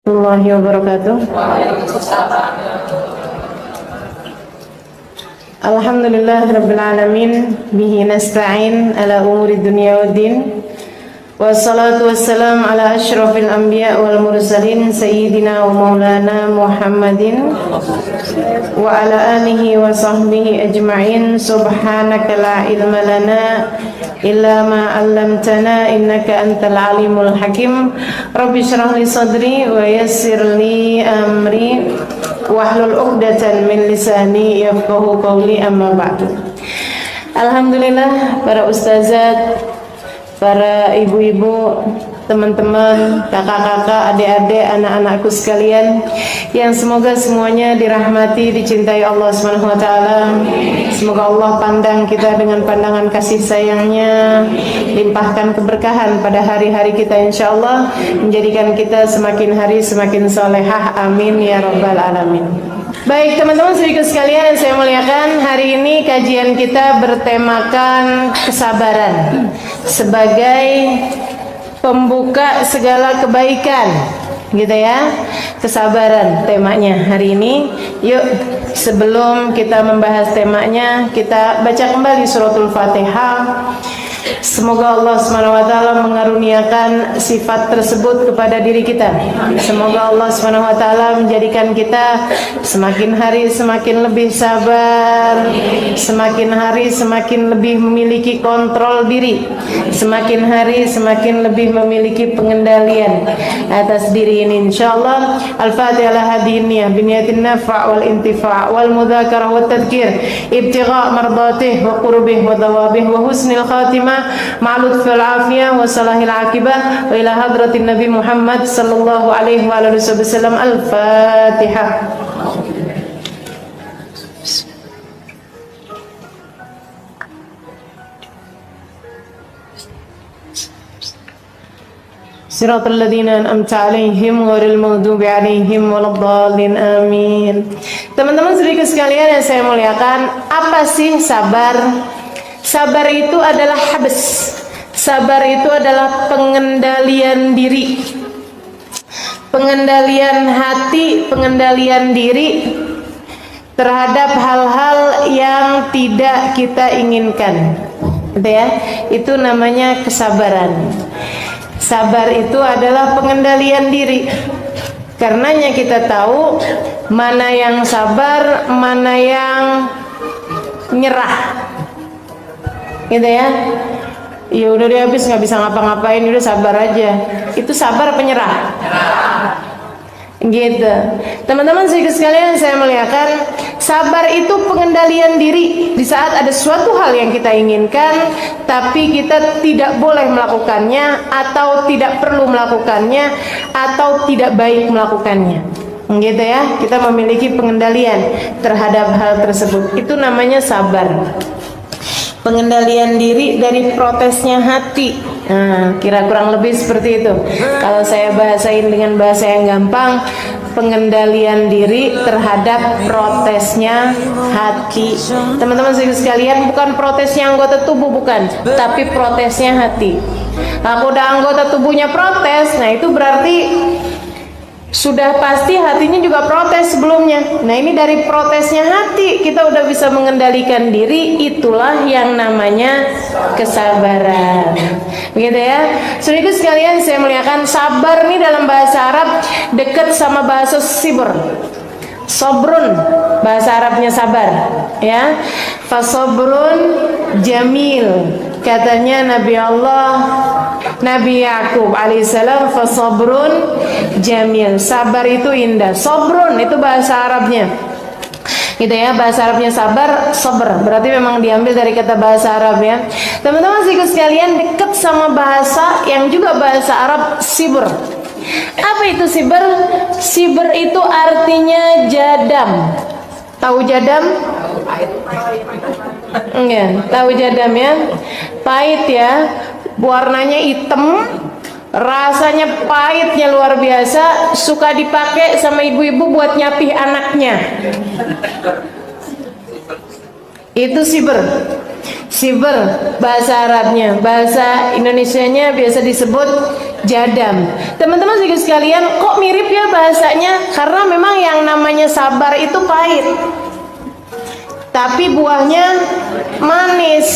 Warahmatullahi wabarakatuh. Alhamdulillah rabbil alamin, bihi nasta'in ala umuri dunya waddin. Wassalatu wassalam ala asyrafil anbiya wal mursalin sayyidina wa maulana Muhammadin wa ala alihi wa sahbihi ajma'in. Subhanaka la ilma lana illa ma 'allamtana innaka antal alimul hakim. Rabbi shrah li sadri wa yassir li amri wahlul 'uqdatan min lisani yafqahu qawli, amma ba'du. Alhamdulillah, para ustazat, para ibu-ibu, teman-teman, kakak-kakak, adik-adik, anak-anakku sekalian, yang semoga semuanya dirahmati, dicintai Allah Subhanahu wa taala. Semoga Allah pandang kita dengan pandangan kasih sayangnya, limpahkan keberkahan pada hari-hari kita insyaallah, menjadikan kita semakin hari semakin solehah, amin ya rabbal alamin. Baik teman-teman sedikit sekalian yang saya muliakan, hari ini kajian kita bertemakan kesabaran sebagai pembuka segala kebaikan, gitu ya. Kesabaran temanya hari ini. Yuk, sebelum kita membahas temanya, kita baca kembali suratul Fatihah. Semoga Allah SWT mengaruniakan sifat tersebut kepada diri kita. Semoga Allah SWT menjadikan kita semakin hari semakin lebih sabar, semakin hari semakin lebih memiliki kontrol diri, semakin hari semakin lebih memiliki pengendalian atas diri ini insyaallah. Al-Fatihah hadiniyah biniyatin nafa' wal intifa' wal mudzakarah wat tadhkir ibtigha' mardhatih wa qurbih wa thawabih wa husnil khatimah ma'lud fil afiyah wa salahil akibah wa ila hadratin Nabi Muhammad sallallahu alaihi wa alihi wasallam. Al-Fatihah. Siratal ladzina an'amta 'alaihim ghairil maghdubi 'alaihim waladdallin, amin. Teman-teman sedikit sekalian yang saya muliakan, apa sih sabar? Sabar itu adalah habs. Sabar itu adalah pengendalian diri, pengendalian hati, pengendalian diri terhadap hal-hal yang tidak kita inginkan, gitu ya. Itu namanya kesabaran. Sabar itu adalah pengendalian diri. Karenanya kita tahu mana yang sabar, mana yang nyerah, gitu ya. Ya udah deh, habis nggak bisa ngapa-ngapain, udah sabar aja. Itu sabar penyerah, gitu. Teman-teman sekalian saya muliakan, sabar itu pengendalian diri di saat ada suatu hal yang kita inginkan tapi kita tidak boleh melakukannya, atau tidak perlu melakukannya, atau tidak baik melakukannya, gitu ya. Kita memiliki pengendalian terhadap hal tersebut, itu namanya sabar. Pengendalian diri dari protesnya hati. Nah, kira kurang lebih seperti itu. Kalau saya bahasain dengan bahasa yang gampang, pengendalian diri terhadap protesnya hati. Teman-teman sekalian, bukan protesnya anggota tubuh, bukan, tapi protesnya hati. Kalau udah anggota tubuhnya protes, nah itu berarti sudah pasti hatinya juga protes sebelumnya. Nah ini dari protesnya hati kita udah bisa mengendalikan diri. Itulah yang namanya kesabaran, begitu ya. Saudara sekalian saya muliakan, sabar nih dalam bahasa Arab dekat sama bahasa sibur. Sobrun, bahasa Arabnya sabar, ya. Fasobrun jamil, katanya Nabi Allah Nabi Yakub alaihissalam, fasobrun jamil, sabar itu indah. Sobrun itu bahasa Arabnya, gitu ya. Bahasa Arabnya sabar, sabr, berarti memang diambil dari kata bahasa Arab, ya. Teman-teman sekalian, dekat sama bahasa yang juga bahasa Arab, sibur. Apa itu sibur? Sibur itu artinya jadam. Tahu jadam? Enggak, tahu jadam ya? Pahit ya, warnanya hitam, rasanya pahitnya luar biasa, suka dipakai sama ibu-ibu buat nyapih anaknya. Itu siber. Siber bahasa Arabnya, bahasa Indonesianya biasa disebut jadam. Teman-teman sekalian, kok mirip ya bahasanya? Karena memang yang namanya sabar itu pahit, tapi buahnya manis.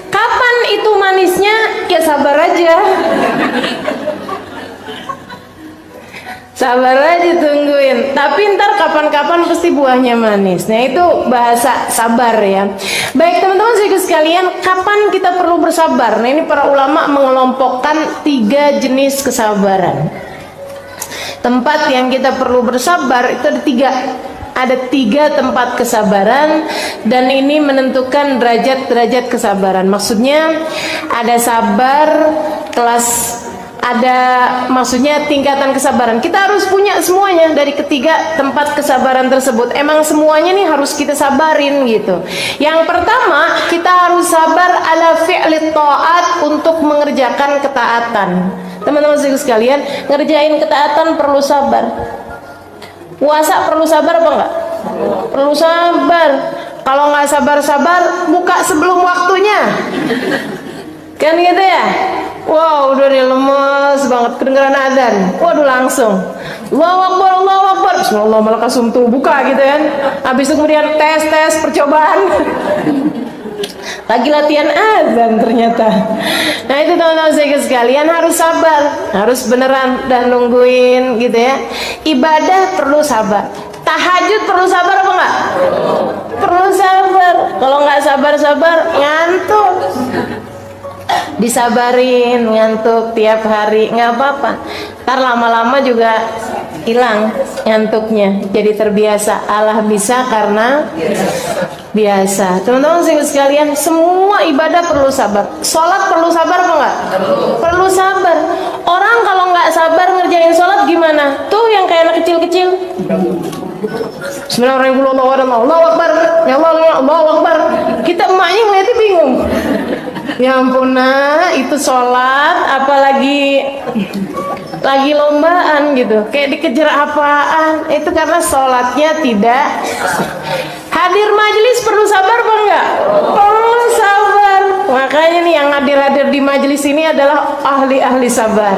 Kapan itu manisnya? Ya sabar aja. Sabar aja, tungguin. Tapi ntar kapan-kapan pasti buahnya manis. Nah itu bahasa sabar ya. Baik teman-teman sekalian, kapan kita perlu bersabar? Nah ini para ulama mengelompokkan 3 jenis kesabaran. Tempat yang kita perlu bersabar itu ada 3. Ada 3 tempat kesabaran, dan ini menentukan derajat-derajat kesabaran. Maksudnya ada sabar kelas, ada maksudnya tingkatan kesabaran. Kita harus punya semuanya dari ketiga tempat kesabaran tersebut. Emang semuanya nih harus kita sabarin gitu. Yang pertama, kita harus sabar ala fi'lit ta'at, untuk mengerjakan ketaatan. Teman-teman sekalian, ngerjain ketaatan perlu sabar. Puasa perlu sabar apa enggak? Perlu sabar. Kalau nggak sabar-sabar, buka sebelum waktunya. Kan gitu ya? Wow, udah nih lemes banget, kedengeran adzan. Waduh langsung Allahu Akbar, Allahu Akbar, Bismillahirrahmanirrahim, buka gitu kan. Habis itu kemudian tes percobaan. Lagi latihan azan ternyata. Nah itu teman-teman sekalian, harus sabar, harus beneran dan nungguin gitu ya. Ibadah perlu sabar. Tahajud perlu sabar apa enggak? Perlu sabar. Kalau nggak sabar-sabar ngantuk. Disabarin ngantuk tiap hari nggak apa-apa. Ntar lama-lama juga hilang ngantuknya, jadi terbiasa. Allah bisa karena biasa. Teman-teman sekalian, semua ibadah perlu sabar. Sholat perlu sabar apa enggak? Perlu sabar. Orang kalau nggak sabar ngerjain sholat gimana? Tuh yang kayak anak kecil-kecil, Bismillahirrahmanirrahim, Allahu Akbar, ya Allah, Allahu Akbar. Kita emaknya ngeliatnya bingung. Ya ampun, nah itu sholat apalagi lagi lombaan gitu, kayak dikejar apaan. Itu karena sholatnya tidak. Hadir majelis perlu sabar apa enggak? Perlu sabar. Makanya nih yang hadir-hadir di majelis ini adalah ahli-ahli sabar.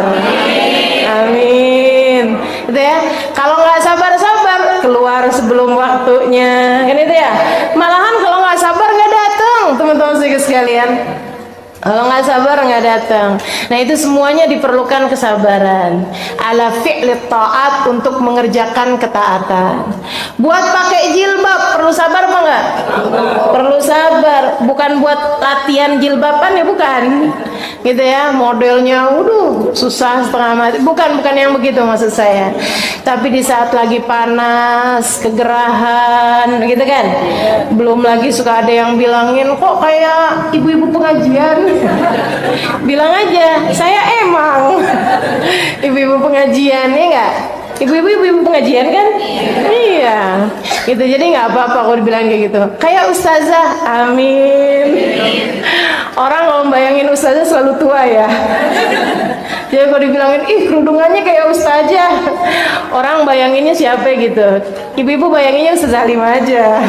Amin. Gitu ya. Kalau nggak sabar-sabar keluar sebelum waktunya, kan itu ya. Malahan kalau nggak sabar nggak datang, teman-teman sekalian. Kalau nggak sabar nggak datang. Nah itu semuanya diperlukan kesabaran. Ala fi'lit ta'at, untuk mengerjakan ketaatan. Buat pakai jilbab perlu sabar apa enggak? Perlu sabar. Bukan buat latihan jilbaban ya, bukan. Gitu ya, modelnya susah setengah mati. Bukan yang begitu maksud saya. Tapi di saat lagi panas, kegerahan gitu kan. Belum lagi suka ada yang bilangin, kok kayak ibu-ibu pengajian. Bilang aja, saya emang ibu-ibu pengajian, ya enggak? Ibu-ibu pengajian kan? Iya. Gitu, jadi nggak apa-apa kalau dibilang kayak gitu. Kayak ustazah, amin. Orang kalau bayangin ustazah selalu tua ya. Jadi kalau dibilangin, kerudungannya kayak ustazah, orang bayanginnya siapa gitu. Ibu-ibu bayanginnya Ustazah Halim aja.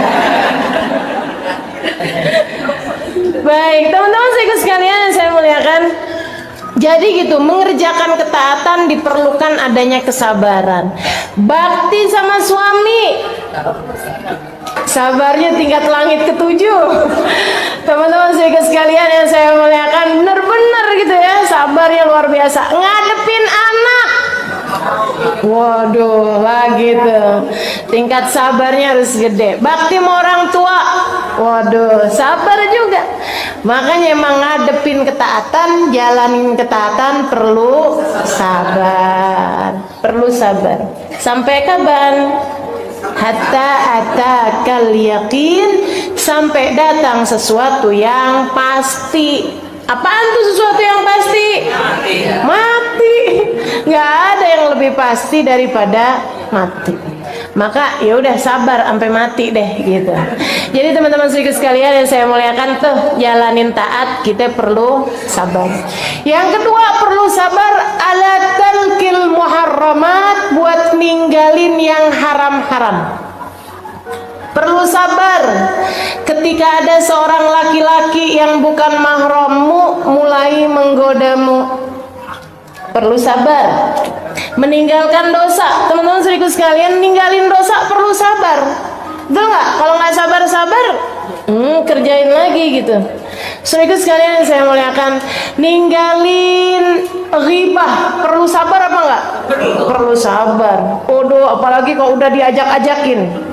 Baik, teman-teman sekalian yang saya muliakan. Jadi gitu, mengerjakan ketaatan diperlukan adanya kesabaran. Bakti sama suami, sabarnya tingkat langit ke-7. Teman-teman sekalian yang saya muliakan, benar-benar gitu ya, sabarnya luar biasa. Ngadepin anak, waduh lagi tuh, tingkat sabarnya harus gede. Bakti sama orang tua, waduh sabar juga. Makanya emang ngadepin ketaatan, jalanin ketaatan perlu sabar. Perlu sabar. Sampai kapan? Hatta atakal yaqin, sampai datang sesuatu yang pasti. Apaan tuh sesuatu yang pasti? Mati. Nggak ada yang lebih pasti daripada mati. Maka ya udah sabar sampai mati deh gitu. Jadi teman-teman sekalian yang saya muliakan, tuh jalanin taat kita perlu sabar. Yang kedua perlu sabar ala talqil muharramat, buat ninggalin yang haram-haram. Perlu sabar ketika ada seorang laki-laki yang bukan mahrammu mulai menggodamu. Perlu sabar meninggalkan dosa. Teman-teman saudaraku sekalian, ninggalin dosa perlu sabar. Betul nggak? Kalau nggak sabar-sabar, kerjain lagi gitu. Saudaraku sekalian yang saya muliakan, ninggalin ghibah perlu sabar apa enggak? Perlu sabar. Waduh, apalagi kalau udah diajak-ajakin.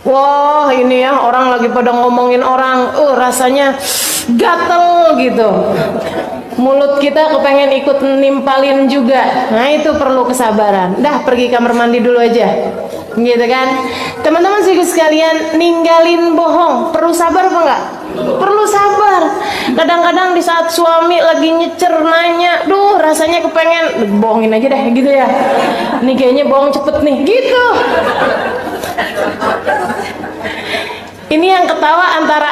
Wah, ini ya orang lagi pada ngomongin orang, rasanya gatel gitu. Mulut kita kepengen ikut nimpalin juga. Nah, itu perlu kesabaran. Dah, pergi kamar mandi dulu aja. Gitu kan? Teman-teman sekalian, ninggalin bohong perlu sabar apa enggak? Perlu sabar. Kadang-kadang di saat suami lagi nyecer nanya, duh rasanya kepengen bohongin aja deh gitu ya. Ini kayaknya bohong cepet nih gitu. Ini yang ketawa antara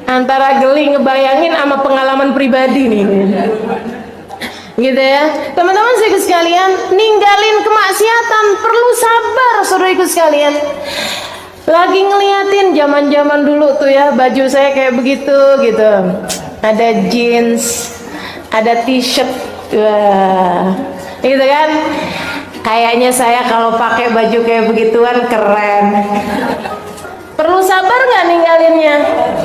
antara geli ngebayangin sama pengalaman pribadi nih. Gitu ya. Teman-teman sekalian, ninggalin kemaksiatan perlu sabar, saudaraku sekalian. Lagi ngeliatin zaman-zaman dulu tuh ya, baju saya kayak begitu gitu. Ada jeans, ada t-shirt, wah, gitu kan. Kayaknya saya kalau pakai baju kayak begituan keren. Perlu sabar nggak ninggalinnya?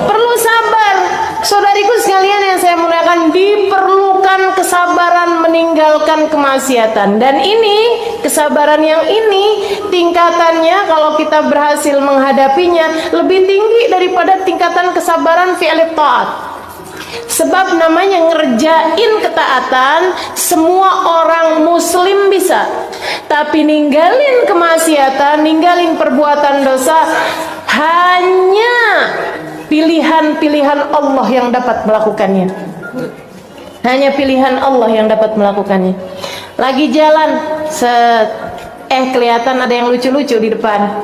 Perlu sabar. Saudariku sekalian yang saya muliakan, diperlukan kesabaran meninggalkan kemaksiatan. Dan ini, kesabaran yang ini, tingkatannya kalau kita berhasil menghadapinya lebih tinggi daripada tingkatan kesabaran fi'il ta'at. Sebab namanya ngerjain ketaatan semua orang muslim bisa, tapi ninggalin kemaksiatan, ninggalin perbuatan dosa hanya pilihan-pilihan Allah yang dapat melakukannya. Hanya pilihan Allah yang dapat melakukannya. Lagi jalan, kelihatan ada yang lucu-lucu di depan.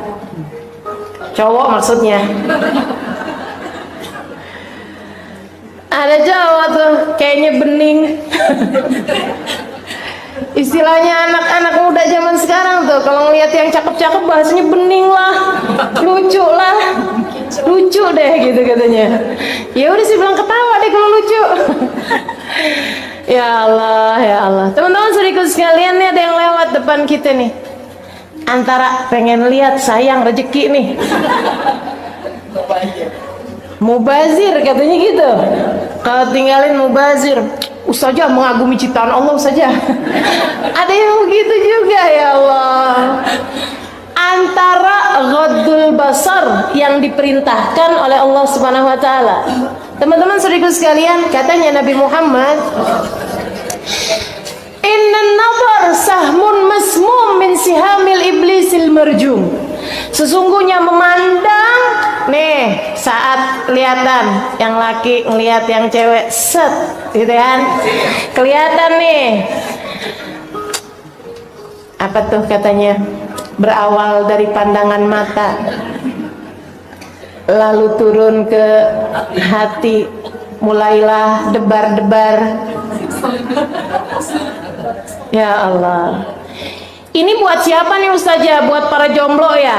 Cowok maksudnya. Ada cowok tuh kayaknya bening. Istilahnya anak-anak muda zaman sekarang tuh kalau ngelihat yang cakep-cakep bahasanya bening lah, lucu lah, lucu deh gitu katanya. Ya udah sih bilang ketawa deh kalau lucu. Ya Allah, ya Allah. Teman-teman saudaraku sekalian, nih ada yang lewat depan kita nih. Antara pengen lihat sayang rezeki nih. Mubazir katanya gitu. Kalau tinggalin mubazir, Ustazah mengagumi ciptaan Allah saja. Ada yang begitu juga, ya Allah. Antara ghaddul basar yang diperintahkan oleh Allah Subhanahu wa taala. Teman-teman saudaraku sekalian, katanya Nabi Muhammad, "Innan nazar sahmun masmum min sihamil iblisil marjum." Sesungguhnya memandang nih, saat kelihatan yang laki ngelihat yang cewek set gitu kan, kelihatan nih apa tuh katanya, berawal dari pandangan mata lalu turun ke hati, mulailah debar-debar. Ya Allah. Ini buat siapa nih Ustazah? Buat para jomblo ya?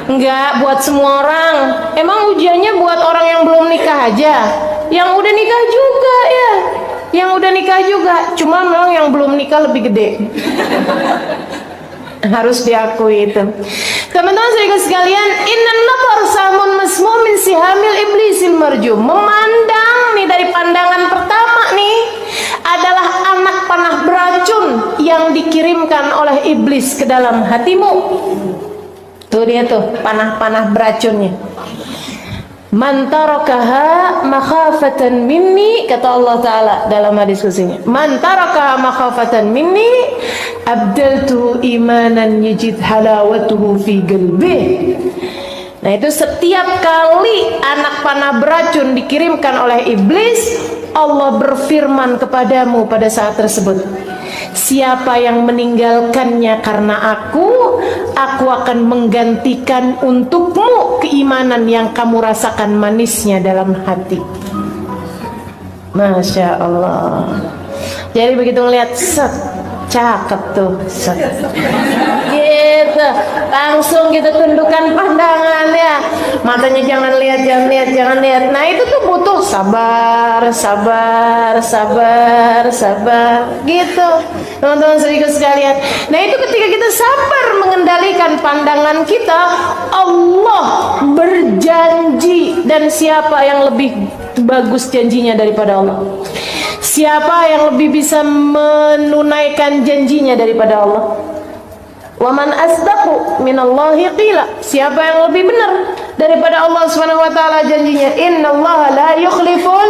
Enggak, buat semua orang. Emang ujiannya buat orang yang belum nikah aja? Yang udah nikah juga ya? Yang udah nikah juga, cuma memang yang belum nikah lebih gede. Harus diakui itu. Teman-teman saudara sekalian, innan nazar samun masmum min sihamil iblisil marjum. Memandang nih dari pandangan pertama nih adalah anak panah beracun yang dikirimkan oleh iblis ke dalam hatimu. Tuh dia tuh panah-panah beracunnya. Man tarakaha makhafatan minni, kata Allah Ta'ala dalam hadis qudsinya. Man tarakaha makhafatan minni abdaltu imanan yajid halawatuhu fi qalbih. Nah itu setiap kali anak panah beracun dikirimkan oleh iblis, Allah berfirman kepadamu pada saat tersebut, siapa yang meninggalkannya karena aku akan menggantikan untukmu keimanan yang kamu rasakan manisnya dalam hati. Masya Allah. Jadi begitu ngeliat set, cakep tuh. Gitu, langsung kita tundukkan pandangannya, matanya jangan lihat, jangan lihat. Nah itu tuh butuh sabar, gitu, teman-teman saudaraku sekalian. Nah itu ketika kita sabar mengendalikan pandangan kita, Allah berjanji, dan siapa yang lebih bagus janjinya daripada Allah? Siapa yang lebih bisa menunaikan janjinya daripada Allah? Waman asdaqu minallahi qila. Siapa yang lebih benar daripada Allah Subhanahu wa taala janjinya? Innallaha la yukhliful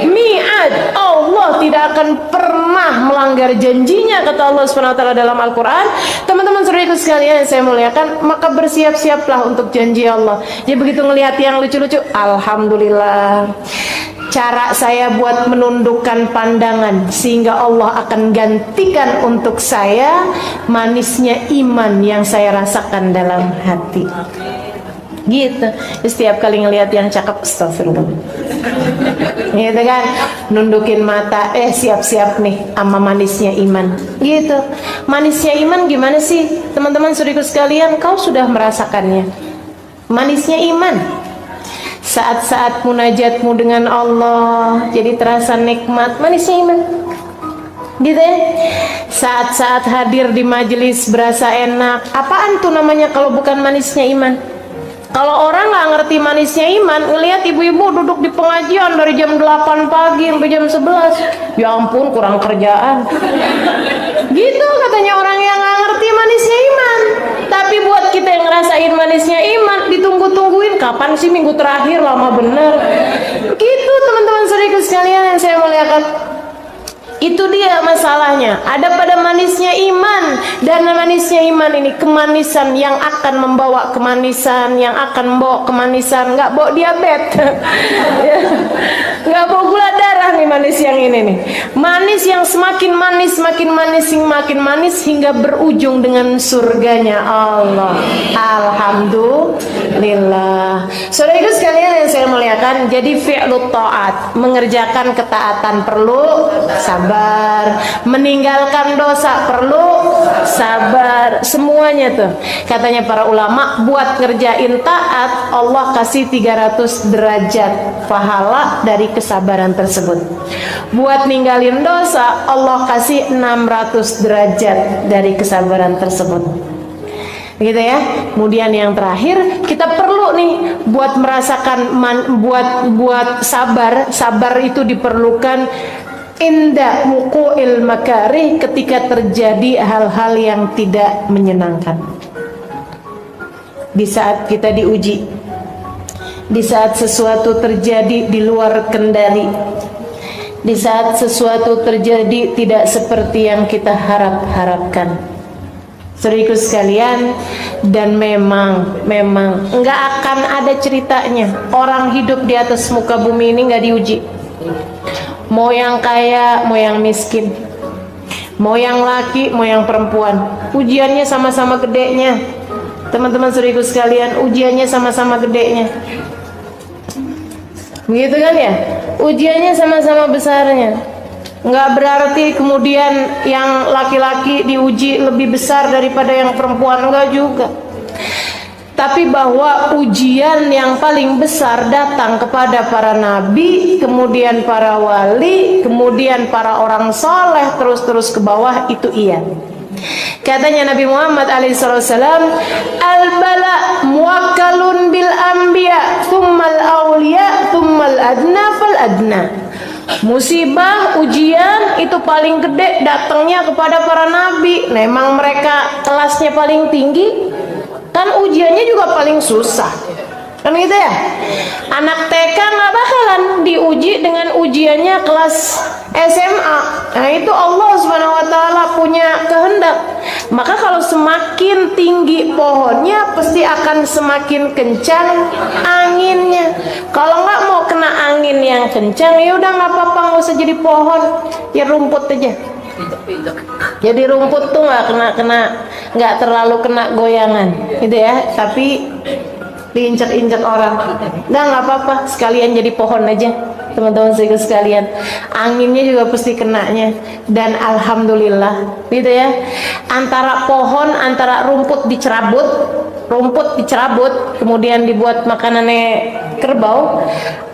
mi'ad. Allah tidak akan pernah melanggar janjinya, kata Allah Subhanahu wa taala dalam Al-Qur'an. Teman-teman saudaraku sekalian yang saya muliakan, maka bersiap-siaplah untuk janji Allah. Jadi begitu ngelihat yang lucu-lucu, alhamdulillah. Cara saya buat menundukkan pandangan sehingga Allah akan gantikan untuk saya manisnya iman yang saya rasakan dalam hati. Gitu. Setiap kali ngelihat yang cakep, astagfirullah. Gitu kan, nundukin mata, siap-siap nih sama manisnya iman. Gitu. Manisnya iman gimana sih, teman-teman saudaraku sekalian? Kau sudah merasakannya. Manisnya iman. Saat-saat munajatmu dengan Allah jadi terasa nikmat, manisnya iman. Gitu ya. Saat-saat hadir di majelis berasa enak. Apaan tuh namanya kalau bukan manisnya iman? Kalau orang nggak ngerti manisnya iman, ngelihat ibu-ibu duduk di pengajian dari jam 8 pagi sampai jam 11. Ya ampun, kurang kerjaan. Gitu katanya orang yang nggak ngerti manisnya iman. Tapi buat kita yang ngerasain manisnya iman, ditunggu-tungguin kapan sih minggu terakhir, lama bener. Gitu teman-teman saudaraku sekalian yang saya muliakan. Itu dia masalahnya. Ada pada manisnya iman, dan manisnya iman ini kemanisan yang akan membawa kemanisan, yang akan membawa kemanisan, nggak bawa diabetes, nggak bawa gula darah nih manis yang ini nih. Manis yang semakin manis, makin manis hingga berujung dengan surganya Allah. Alhamdulillah. Saudaraku sekalian yang saya muliakan, jadi fi'lut ta'at, mengerjakan ketaatan perlu sabar. Meninggalkan dosa perlu sabar. Semuanya tuh katanya para ulama, buat ngerjain taat Allah kasih 300 derajat pahala dari kesabaran tersebut. Buat ninggalin dosa Allah kasih 600 derajat dari kesabaran tersebut. Gitu ya. Kemudian yang terakhir, kita perlu nih buat merasakan buat sabar itu diperlukan inda muqu'il makarih, ketika terjadi hal-hal yang tidak menyenangkan. Di saat kita diuji, di saat sesuatu terjadi di luar kendali, di saat sesuatu terjadi tidak seperti yang kita harapkan. Saudaraku sekalian, dan memang nggak akan ada ceritanya orang hidup di atas muka bumi ini nggak diuji. Mau yang kaya, mau yang miskin, mau yang laki, mau yang perempuan, ujiannya sama-sama gedenya. Teman-teman saudaraku sekalian, ujiannya sama-sama gedenya. Begitu kan ya? Ujiannya sama-sama besarnya. Nggak berarti kemudian yang laki-laki diuji lebih besar daripada yang perempuan, enggak juga. Tapi bahwa ujian yang paling besar datang kepada para nabi, kemudian para wali, kemudian para orang soleh, terus ke bawah, itu iya. Katanya Nabi Muhammad alaihissalam, al-bala muwakkalun bil anbiya, thummal awliya, thummal adna fal adna. Musibah, ujian itu paling gede datangnya kepada para nabi. Memang mereka kelasnya paling tinggi, kan ujiannya juga paling susah, kan gitu ya. Anak TK nggak bakalan diuji dengan ujiannya kelas SMA. Nah itu Allah Subhanahu wa taala punya kehendak. Maka kalau semakin tinggi pohonnya, pasti akan semakin kencang anginnya. Kalau nggak mau kena angin yang kencang, ya udah nggak apa-apa, nggak usah jadi pohon, ya rumput aja. Jadi rumput tuh nggak terlalu kena goyangan, gitu ya. Tapi diinjak-injak orang, nggak apa-apa, sekalian jadi pohon aja, teman-teman sekalian. Anginnya juga pasti kenanya. Dan alhamdulillah, gitu ya. Antara pohon, antara rumput dicerabut, kemudian dibuat makanannya kerbau,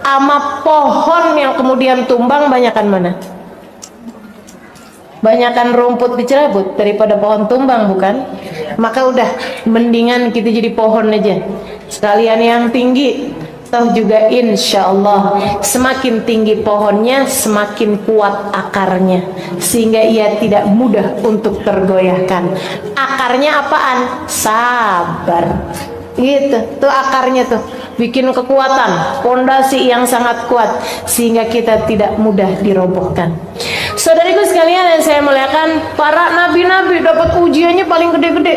ama pohon yang kemudian tumbang, banyakan mana? Banyakan rumput dicerabut daripada pohon tumbang, bukan? Maka udah mendingan kita jadi pohon aja sekalian yang tinggi. Toh juga insya Allah semakin tinggi pohonnya semakin kuat akarnya, sehingga ia tidak mudah untuk tergoyahkan. Akarnya apaan? Sabar. Gitu, tuh akarnya tuh bikin kekuatan, pondasi yang sangat kuat, sehingga kita tidak mudah dirobohkan. Saudariku sekalian yang saya muliakan, para nabi-nabi dapat ujiannya paling gede-gede.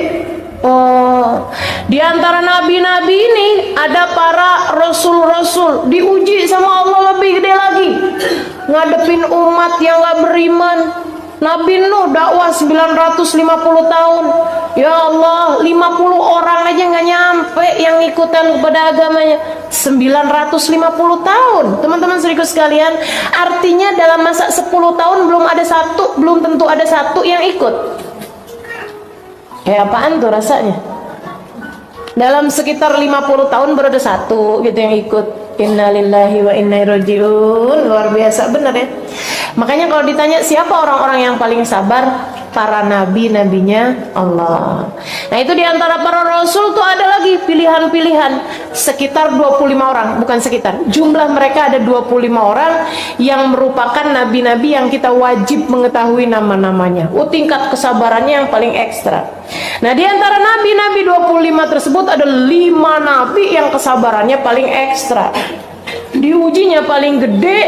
Oh, di antara nabi-nabi ini ada para rasul-rasul diuji sama Allah lebih gede lagi, ngadepin umat yang gak beriman. Nabi Nuh dakwah 950 tahun. Ya Allah, 50 orang aja nggak nyampe yang ikutan kepada agamanya. 950 tahun. Teman-teman saudaraku sekalian, artinya dalam masa 10 tahun belum tentu ada satu yang ikut. Kayak apaan tuh rasanya? Dalam sekitar 50 tahun baru ada satu gitu yang ikut. Innalillahi wa inna ilaihi rajiun. Luar biasa bener ya. Makanya kalau ditanya siapa orang-orang yang paling sabar, para nabi-nabinya Allah. Nah itu diantara para rasul tuh ada lagi pilihan-pilihan sekitar 25 orang, bukan sekitar, jumlah mereka ada 25 orang yang merupakan nabi-nabi yang kita wajib mengetahui nama-namanya. Tingkat kesabarannya yang paling ekstra. Nah diantara nabi-nabi 25 tersebut ada 5 nabi yang kesabarannya paling ekstra, diujinya paling gede,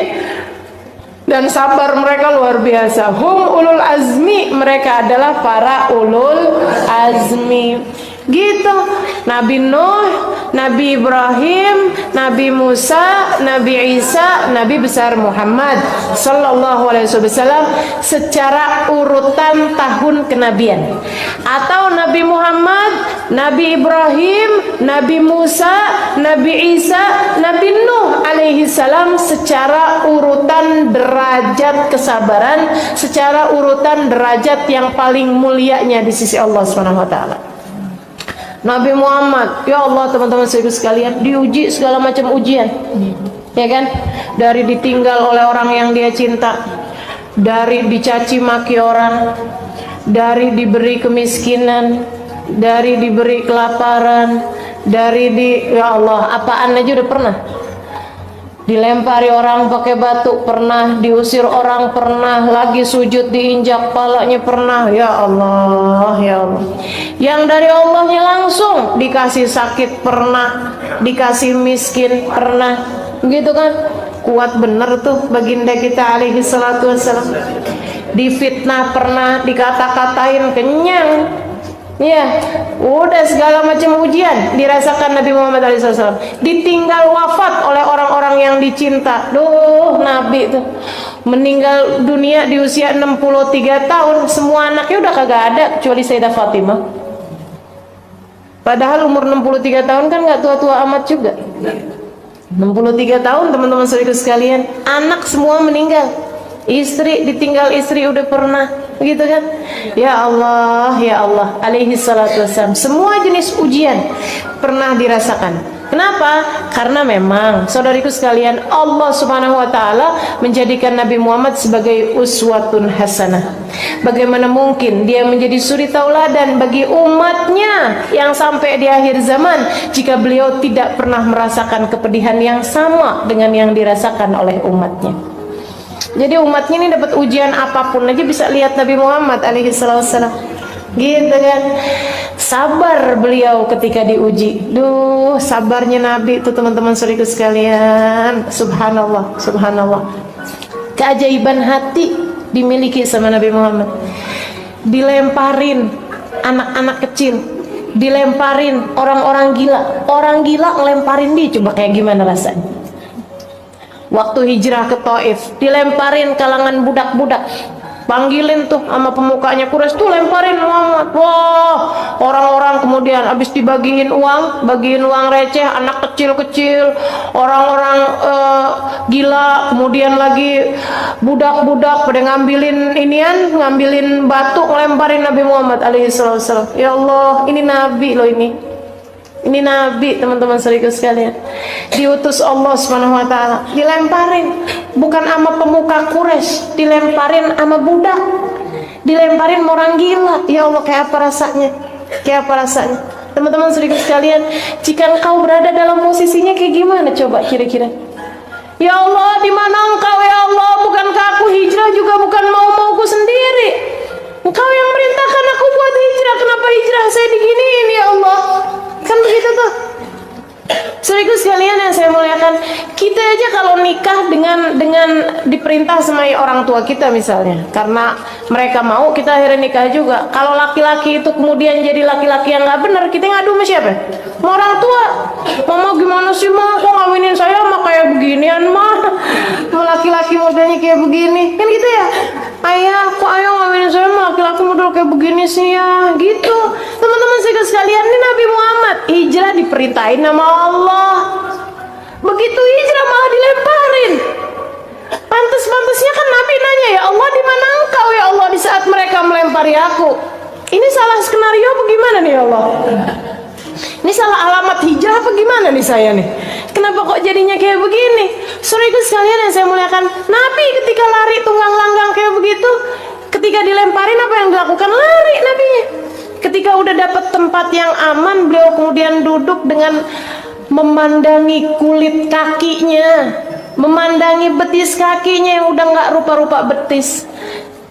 dan sabar mereka luar biasa. Hum ulul azmi, mereka adalah para ulul azmi. Gitu. Nabi Nuh, Nabi Ibrahim, Nabi Musa, Nabi Isa, Nabi besar Muhammad sallallahu alaihi wasallam secara urutan tahun kenabian. Atau Nabi Muhammad, Nabi Ibrahim, Nabi Musa, Nabi Isa, Nabi Nuh alaihi salam secara urutan derajat kesabaran, secara urutan derajat yang paling mulianya di sisi Allah Subhanahu wa taala. Nabi Muhammad, ya Allah teman-teman sekalian, diuji segala macam ujian, ya kan? Dari ditinggal oleh orang yang dia cinta, dari dicaci maki orang, dari diberi kemiskinan, dari diberi kelaparan, ya Allah, apaan aja udah pernah. Dilempari orang pakai batu pernah, diusir orang pernah, lagi sujud diinjak palanya pernah. Ya Allah, ya Allah. Yang dari Allahnya langsung dikasih sakit pernah, dikasih miskin pernah, gitu kan? Kuat bener tuh baginda kita alaihi salatu wassalam. Difitnah pernah, dikata-katain kenyang. Ya, udah segala macam ujian dirasakan Nabi Muhammad SAW. Ditinggal wafat oleh orang-orang yang dicinta. Duh, Nabi tuh meninggal dunia di usia 63 tahun. Semua anaknya udah kagak ada kecuali Sayyidah Fatimah. Padahal umur 63 tahun kan gak tua-tua amat juga. 63 tahun teman-teman saudara sekalian, anak semua meninggal. Istri ditinggal istri udah pernah, gitu kan? Ya Allah, ya Allah, alaihi salatu wassalam. Semua jenis ujian pernah dirasakan. Kenapa? Karena memang saudariku sekalian, Allah Subhanahu wa taala menjadikan Nabi Muhammad sebagai uswatun hasanah. Bagaimana mungkin dia menjadi suri tauladan bagi umatnya yang sampai di akhir zaman jika beliau tidak pernah merasakan kepedihan yang sama dengan yang dirasakan oleh umatnya. Jadi umatnya ini dapat ujian apapun aja bisa lihat Nabi Muhammad alaihi wasallam. Gitu kan. Sabar beliau ketika diuji. Duh, sabarnya Nabi itu teman-teman saudaraku sekalian. Subhanallah, subhanallah. Keajaiban hati dimiliki sama Nabi Muhammad. Dilemparin anak-anak kecil, dilemparin orang-orang gila. Orang gila ngelemparin dia, coba kayak gimana rasanya? Waktu hijrah ke Taif, dilemparin kalangan budak-budak. panggilin tuh sama pemukanya Quraisy tuh, lemparin Muhammad. Wah, orang-orang kemudian habis dibagiin uang, bagiin uang receh, anak kecil-kecil, orang-orang gila, kemudian lagi budak-budak pada ngambilin batu, ngelemparin Nabi Muhammad alaihi wasallam. Ya Allah, ini nabi loh ini. Ini nabi, teman-teman saudaraku sekalian. Diutus Allah Subhanahu wa taala, dilemparin bukan sama pemuka Quraisy, dilemparin sama budak. Dilemparin orang gila. Ya Allah, kayak apa rasanya? Kayak apa rasanya? Teman-teman saudaraku sekalian, jika engkau berada dalam posisinya kayak gimana coba kira-kira? Ya Allah, di mana engkau ya Allah? Bukankah aku hijrah juga bukan mau-mauku sendiri? Engkau yang merintahkan aku buat hijrah, kenapa hijrah saya diginiin ya Allah? Kan begitu tuh. Saudaraku sekalian yang saya muliakan, kita aja kalau nikah dengan diperintah sama orang tua kita misalnya, karena mereka mau, kita akhirnya nikah juga. Kalau laki-laki itu kemudian jadi laki-laki yang nggak benar, kita ngadu sama siapa? Sama orang tua. Mama gimana sih mah, kok ngawinin saya mah kayak beginian mah? Mau laki-laki modalnya kayak begini, kan gitu ya? Ayah, kok ayah ngawinin saya mah laki-laki modal kayak begini sih ya? Gitu. Teman-teman sekalian, ini Nabi Muhammad hijrah diperintahin sama Allah. Begitu hijrah malah dilemparin. Pantes-pantesnya kan Nabi nanya, ya Allah di mana engkau ya Allah di saat mereka melempari aku? Ini salah skenario apa gimana nih ya Allah? Ini salah alamat hijrah apa gimana nih saya nih? Kenapa kok jadinya kayak begini? Saudaraku sekalian yang saya muliakan, Nabi ketika lari tunggang langgang kayak begitu, ketika dilemparin apa yang dilakukan? Lari Nabinya. Ketika udah dapat tempat yang aman, beliau kemudian duduk dengan memandangi kulit kakinya, memandangi betis kakinya yang udah nggak rupa-rupa betis,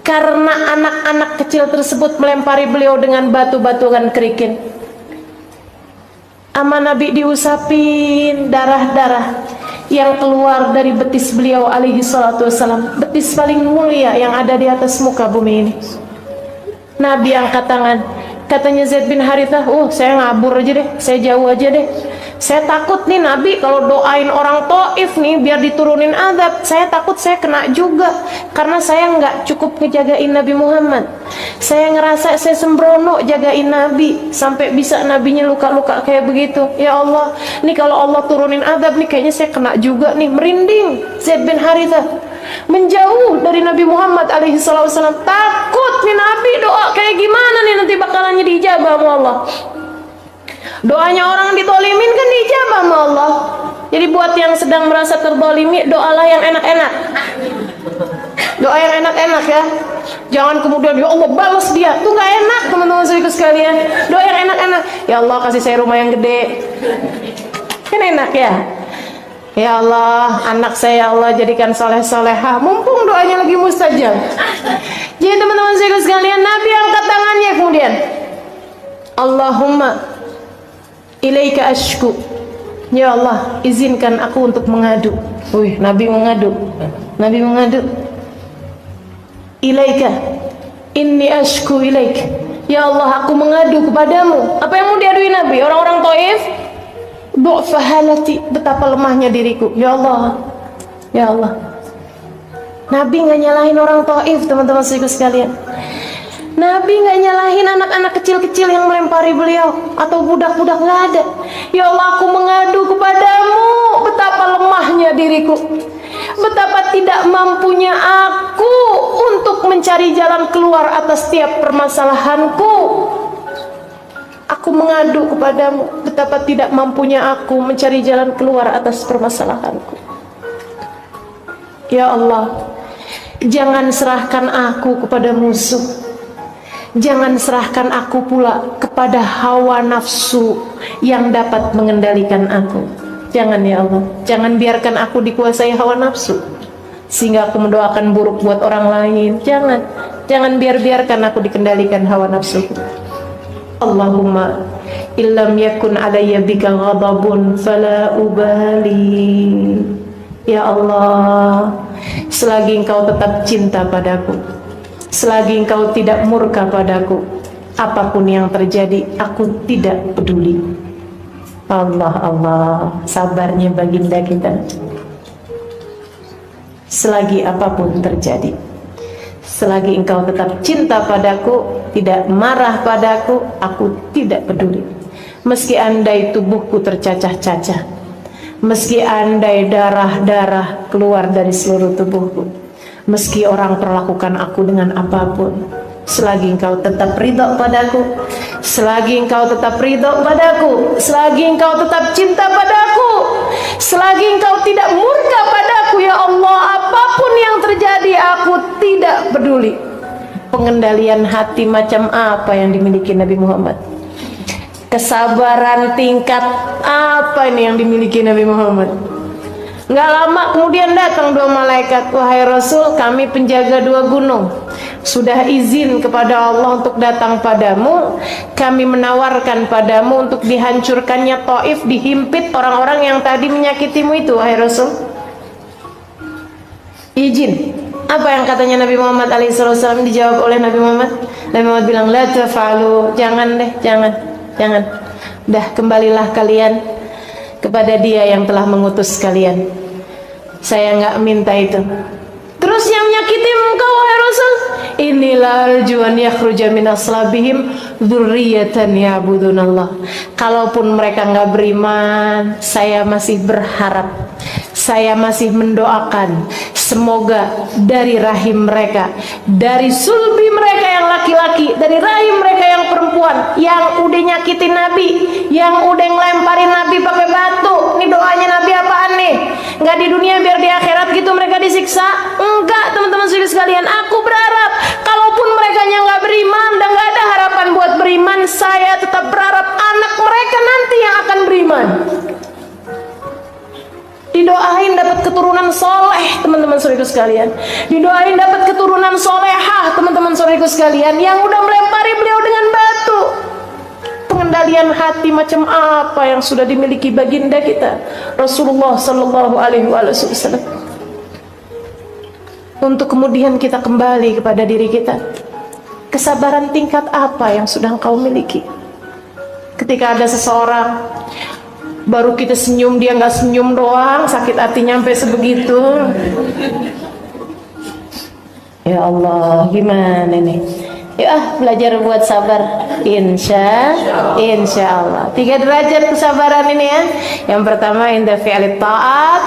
karena anak-anak kecil tersebut melempari beliau dengan batu-batuan kerikil. Ama Nabi diusapin darah-darah yang keluar dari betis beliau alaihi salatu wassalam, betis paling mulia yang ada di atas muka bumi ini. Nabi angkat tangan, katanya Zaid bin Harithah, saya ngabur aja deh, saya jauh aja deh. Saya takut nih Nabi kalau doain orang Taif nih biar diturunin azab, saya takut saya kena juga, karena saya nggak cukup ngejagain Nabi Muhammad. Saya ngerasa saya sembrono jagain Nabi sampai bisa Nabinya luka-luka kayak begitu. Ya Allah, nih kalau Allah turunin azab nih kayaknya saya kena juga nih. Merinding Zaid bin Harithah, menjauh dari Nabi Muhammad alaihi wasallam. Takut nih Nabi doa kayak gimana nih nanti bakalannya dijabah sama Allah. Doanya orang ditolimin kan dijabah sama Allah. Jadi buat yang sedang merasa terbolimi, doalah yang enak-enak. Doa yang enak-enak ya. Jangan kemudian ya Allah balas dia, tuh gak enak teman-teman saudaraku sekalian. Doa yang enak-enak, ya Allah kasih saya rumah yang gede, kan enak ya. Ya Allah, anak saya ya Allah jadikan soleh-solehah, mumpung doanya lagi mustajab. Jadi teman-teman saudaraku sekalian, Nabi angkat tangannya kemudian, Allahumma ilaika ashku, ya Allah izinkan aku untuk mengadu. Wih, Nabi mengadu. Ilaika inni ashku ilaik, ya Allah aku mengadu kepadamu. Apa yang mau diadui Nabi? Orang-orang Taif, du'fa halati, betapa lemahnya diriku. Ya Allah, ya Allah. Nabi nggak nyalahin orang Taif, teman-teman sekalian. Nabi nggak nyalahin anak-anak kecil-kecil yang melempari beliau atau budak-budak, nggak ada. Ya Allah aku mengadu kepadamu, betapa lemahnya diriku, betapa tidak mampunya aku untuk mencari jalan keluar atas setiap permasalahanku. Aku mengadu kepadamu, betapa tidak mampunya aku mencari jalan keluar atas permasalahanku. Ya Allah, jangan serahkan aku kepada musuh, jangan serahkan aku pula kepada hawa nafsu yang dapat mengendalikan aku. Jangan ya Allah, jangan biarkan aku dikuasai hawa nafsu sehingga aku mendoakan buruk buat orang lain. Jangan biarkan aku dikendalikan hawa nafsu. Allahumma illam yakun alayya bika ghadabun fala ubali. Ya Allah, selagi engkau tetap cinta padaku, selagi engkau tidak murka padaku, apapun yang terjadi aku tidak peduli. Allah, sabarnya baginda kita. Selagi apapun terjadi, Selagi engkau tetap cinta padaku, tidak marah padaku, aku tidak peduli. Meski andai tubuhku tercacah-cacah, meski andai darah-darah keluar dari seluruh tubuhku, meski orang perlakukan aku dengan apapun, selagi engkau tetap ridho padaku, selagi engkau tetap ridho padaku, selagi engkau tetap cinta padaku, selagi engkau tidak murka padaku, ya Allah, apapun yang terjadi aku tidak peduli. Pengendalian hati macam apa yang dimiliki Nabi Muhammad? Kesabaran tingkat apa ini yang dimiliki Nabi Muhammad? Nggak lama kemudian datang dua malaikat. Wahai Rasul, kami penjaga dua gunung, sudah izin kepada Allah untuk datang padamu. Kami menawarkan padamu untuk dihancurkannya Taif, dihimpit orang-orang yang tadi menyakitimu itu. Wahai Rasul, izin. Apa yang katanya Nabi Muhammad alaihissalam? Dijawab oleh Nabi Muhammad. Nabi Muhammad bilang, la taf'alu, jangan deh, jangan. Dah, kembalilah kalian kepada Dia yang telah mengutus kalian. Saya nggak minta itu. Terus yang menyakiti engkau, wahai Rasul, inilah arjuan yakhruja min aslabihim dzurriyyatan ya'budunallah. Kalaupun mereka nggak beriman, saya masih berharap, saya masih mendoakan, semoga dari rahim mereka, dari sulbi mereka yang laki-laki, dari rahim mereka yang perempuan, yang udah nyakitin Nabi, yang udah ngelemparin Nabi pakai batu. Ini doanya Nabi apaan nih? Nggak di dunia biar di akhirat gitu mereka disiksa? Enggak, teman-teman sekalian. Aku berharap kalaupun mereka nggak beriman dan nggak ada harapan buat beriman, saya tetap berharap anak mereka nanti yang akan beriman. Didoain dapat keturunan soleh, teman-teman saudaraku sekalian. Didoain dapat keturunan solehah, teman-teman saudaraku sekalian, yang udah melempari beliau dengan batu. Pengendalian hati macam apa yang sudah dimiliki baginda kita Rasulullah Sallallahu Alaihi Wasallam. Untuk kemudian kita kembali kepada diri kita. Kesabaran tingkat apa yang sudah engkau miliki? Ketika ada seseorang baru kita senyum, dia nggak senyum doang, sakit hatinya sampai sebegitu. Ya Allah, gimana nih? Ya, belajar buat sabar. Insya Allah. 3 derajat kesabaran ini ya. Yang pertama, inda fi'li ta'at,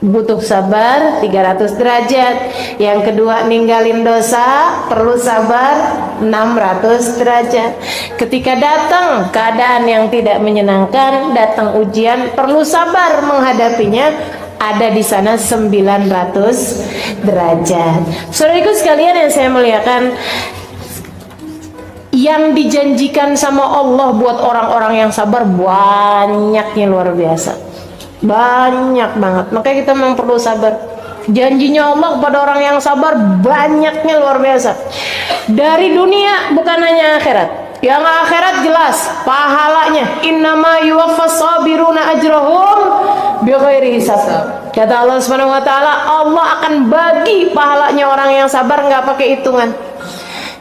butuh sabar 300 derajat. Yang kedua, ninggalin dosa, perlu sabar 600 derajat. Ketika datang keadaan yang tidak menyenangkan, datang ujian, perlu sabar menghadapinya, ada di sana 900 derajat. Saudaraku sekalian yang saya muliakan, yang dijanjikan sama Allah buat orang-orang yang sabar banyaknya, luar biasa, banyak banget. Makanya kita memang perlu sabar. Janjinya Allah kepada orang yang sabar banyaknya, luar biasa. Dari dunia, bukan hanya akhirat. Yang akhirat jelas pahalanya, innama yuwaffas sabiruna ajrahum bighairi hisab. Kata Allah Subhanahu wa taala, Allah akan bagi pahalanya orang yang sabar nggak pakai hitungan.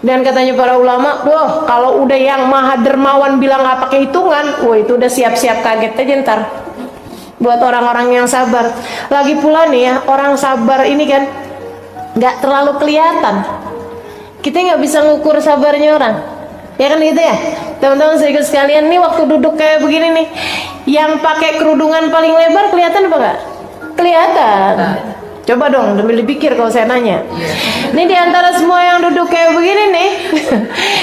Dan katanya para ulama, wah, kalau udah yang maha dermawan bilang nggak pakai hitungan, wah itu udah siap-siap kaget aja ntar buat orang-orang yang sabar. Lagi pula nih ya, orang sabar ini kan nggak terlalu kelihatan. Kita nggak bisa ngukur sabarnya orang, ya kan gitu ya, teman-teman sedikit sekalian. Nih waktu duduk kayak begini nih, yang pakai kerudungan paling lebar kelihatan apa nggak? Kelihatan. Coba dong, sambil dipikir kalau saya nanya. Ini diantara semua yang duduk kayak begini nih,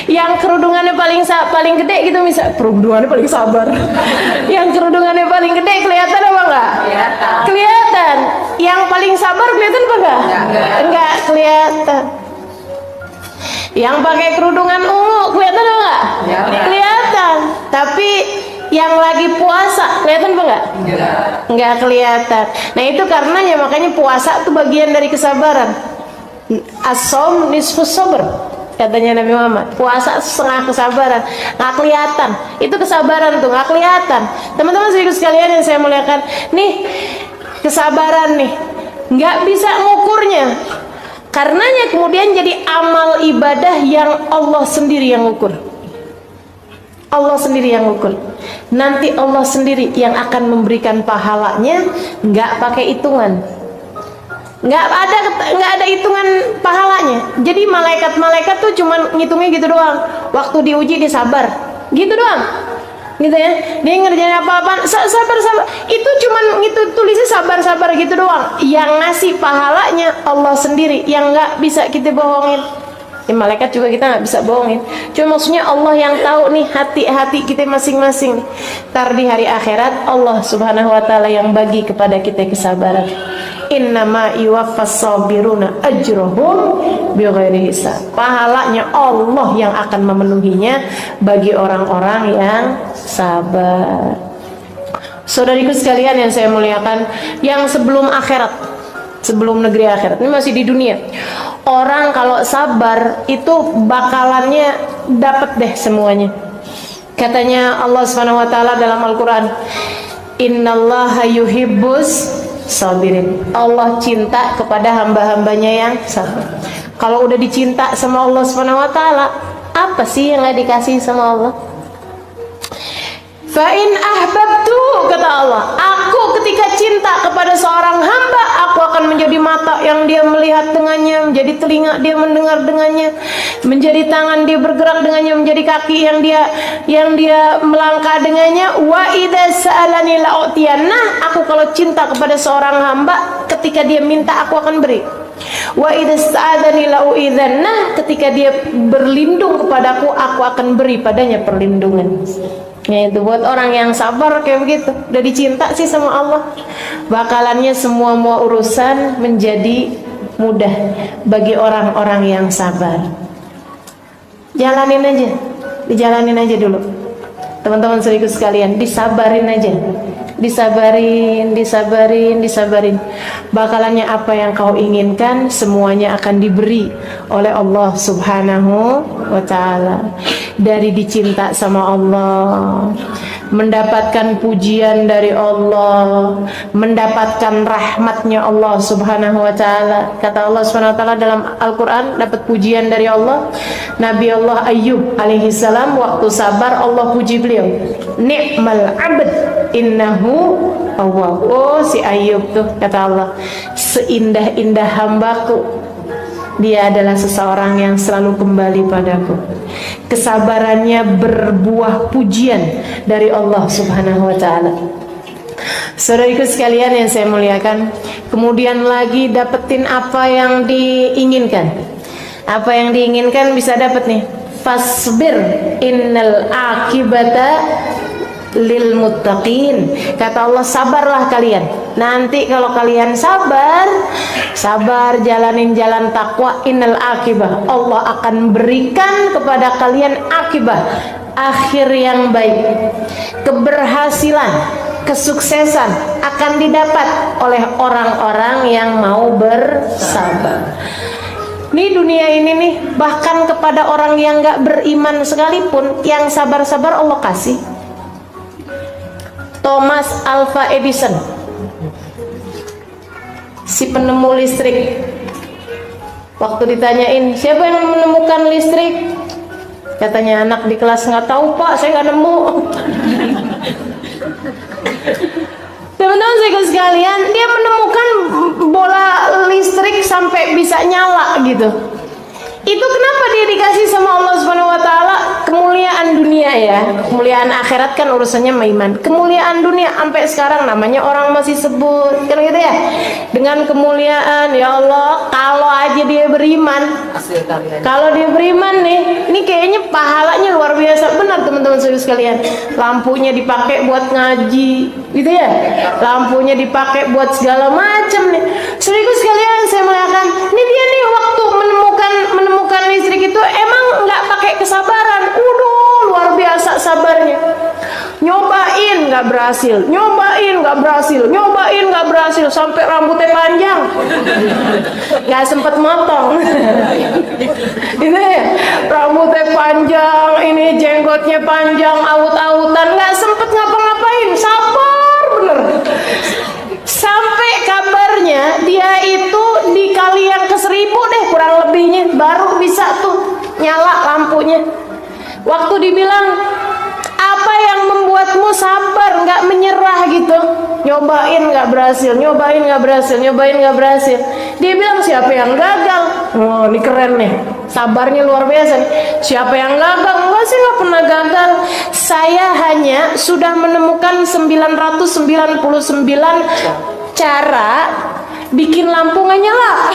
yang kerudungannya paling gede gitu, misal kerudungannya paling sabar. Yang kerudungannya paling gede kelihatan apa enggak? Kelihatan. Yang paling sabar kelihatan apa enggak? Enggak kelihatan. Yang pakai kerudungan ungu kelihatan apa enggak? Kelihatan. Tapi yang lagi puasa kelihatan apa enggak? Enggak kelihatan. Nah itu karenanya, makanya puasa itu bagian dari kesabaran. As-shaum nisfus sabr, katanya Nabi Muhammad. Puasa setengah kesabaran. Nggak kelihatan. Itu kesabaran tuh, nggak kelihatan. Teman-teman sekalian yang saya muliakan, nih kesabaran nih nggak bisa ngukurnya. Karenanya kemudian jadi amal ibadah yang Allah sendiri yang ngukur. Allah sendiri yang ngukur. Nanti Allah sendiri yang akan memberikan pahalanya, nggak pakai hitungan. nggak ada hitungan pahalanya. Jadi malaikat tuh cuman ngitungnya gitu doang. Waktu diuji dia sabar, gitu doang, gitu ya. Dia ngerjain apa-apa sabar. Itu cuman gitu tulisnya sabar gitu doang. Yang ngasih pahalanya Allah sendiri, yang nggak bisa kita bohongin. Ya, malaikat juga kita nggak bisa bohongin. Cuma maksudnya Allah yang tahu nih hati-hati kita masing-masing. Ntar di hari akhirat Allah Subhanahu Wa Taala yang bagi kepada kita kesabaran. Innama yuwaffas sabiruna ajrohum bighairi hisab. Pahalanya Allah yang akan memenuhinya bagi orang-orang yang sabar. Saudariku sekalian yang saya muliakan, yang sebelum akhirat, sebelum negeri akhirat, ini masih di dunia. Orang kalau sabar itu bakalannya dapat deh semuanya. Katanya Allah Subhanahu Wa Taala dalam Al-Quran, Innallaha yuhibbus sabirin. Allah cinta kepada hamba-hambanya yang sabar. Kalau udah dicinta sama Allah Subhanahu Wa Taala, apa sih yang nggak dikasih sama Allah? Fa in ahbabtu, kata Allah, aku ketika cinta kepada seorang hamba, aku akan menjadi mata yang dia melihat dengannya, menjadi telinga dia mendengar dengannya, menjadi tangan dia bergerak dengannya, menjadi kaki yang dia melangkah dengannya. Wa idza sa'alani la'utiyanna, aku kalau cinta kepada seorang hamba, ketika dia minta aku akan beri. Wa idza sta'adzani la'u'idzanna, ketika dia berlindung kepadaku, aku akan beri padanya perlindungan. Ya, itu buat orang yang sabar kayak begitu. Udah dicinta sih sama Allah, bakalannya semua urusan menjadi mudah bagi orang-orang yang sabar. Jalanin aja, dijalanin aja dulu. Teman-teman saudaraku sekalian, disabarin aja. Disabarin. Bakalannya apa yang kau inginkan semuanya akan diberi oleh Allah Subhanahu Wa Taala. Dari dicinta sama Allah, mendapatkan pujian dari Allah, mendapatkan rahmatnya Allah Subhanahu Wa Taala. Kata Allah Subhanahu Wa Taala dalam Al-Quran, dapat pujian dari Allah. Nabi Allah Ayyub alaihi salam waktu sabar, Allah puji beliau, ni'mal abd innahu awwab. Oh, si Ayyub tuh, kata Allah, seindah-indah hambaku, dia adalah seseorang yang selalu kembali padaku. Kesabarannya berbuah pujian dari Allah Subhanahu Wa Taala. Saudariku sekalian yang saya muliakan, kemudian lagi dapetin apa yang diinginkan. Apa yang diinginkan bisa dapat nih. Fasbir innal akibata lil muttaqin. Kata Allah, sabarlah kalian. Nanti kalau kalian sabar jalanin jalan takwa, innal akibah, Allah akan berikan kepada kalian akibah, akhir yang baik. Keberhasilan, kesuksesan akan didapat oleh orang-orang yang mau bersabar. Nih dunia ini nih, bahkan kepada orang yang gak beriman sekalipun, yang sabar-sabar Allah kasih. Thomas Alva Edison, si penemu listrik, waktu ditanyain siapa yang menemukan listrik, katanya anak di kelas, nggak tahu pak, saya nggak nemu. Teman-teman saya sekalian, dia menemukan bola listrik sampai bisa nyala gitu. Itu kenapa dia dikasih sama Allah Subhanahu Wa Taala? Kemuliaan dunia ya, kemuliaan akhirat kan urusannya iman. Kemuliaan dunia sampai sekarang namanya orang masih sebut kan gitu ya. Dengan kemuliaan, ya Allah, kalau aja dia beriman, kalau dia beriman nih, ini kayaknya pahalanya luar biasa. Benar teman-teman sekalian, lampunya dipakai buat ngaji gitu ya, lampunya dipakai buat segala macam nih. Saudaraku sekalian, saya mengatakan, ini dia nih waktu menemukan listrik itu emang nggak pakai kesabaran. Luar biasa sabarnya. Nyobain nggak berhasil, nyobain nggak berhasil, sampai rambutnya panjang, nggak sempet motong. Ini rambutnya panjang, ini jenggotnya panjang, aut-autan, nggak sempet ngapa-ngapain. Sabar bener. Sampai kabarnya dia itu dikali yang ke-1000 deh kurang lebihnya, baru bisa tuh nyala lampunya. Waktu dibilang apa yang membuat membuatmu sabar, nggak menyerah gitu. Nyobain nggak berhasil, nyobain nggak berhasil, nyobain nggak berhasil. Dia bilang siapa yang gagal? Oh, ini keren nih, sabarnya luar biasa nih. Siapa yang gagal? Enggak sih, nggak pernah gagal. Saya hanya sudah menemukan 999 cara bikin lampu nggak nyala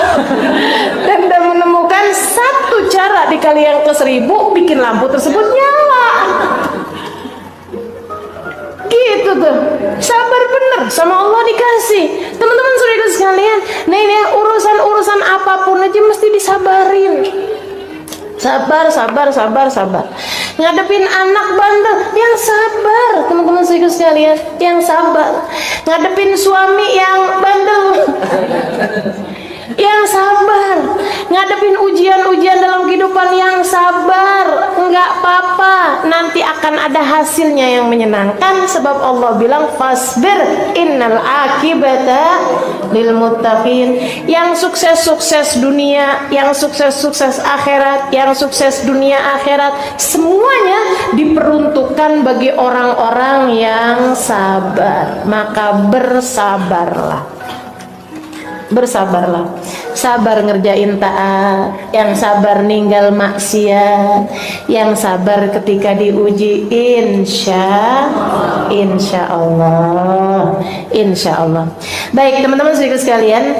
dan udah menemukan satu cara dikali yang ke 1000 bikin lampu tersebut nyala. Gitu tuh, sabar bener sama Allah dikasih. Teman-teman saudara sekalian, nah ini ya, urusan apapun aja mesti disabarin. Sabar. Ngadepin anak bandel, yang sabar. Teman-teman saudara sekalian, yang sabar. Ngadepin suami yang bandel, yang sabar. Ngadepin ujian-ujian dalam kehidupan, yang sabar. Enggak apa-apa, nanti akan ada hasilnya yang menyenangkan. Sebab Allah bilang fasbir innal akibata lil muttaqin. Yang sukses dunia, yang sukses akhirat, yang sukses dunia akhirat, semuanya diperuntukkan bagi orang-orang yang sabar. Maka bersabarlah. Sabar ngerjain taat, yang sabar ninggal maksiat, yang sabar ketika diuji, insya Allah. Baik teman-teman saudara sekalian,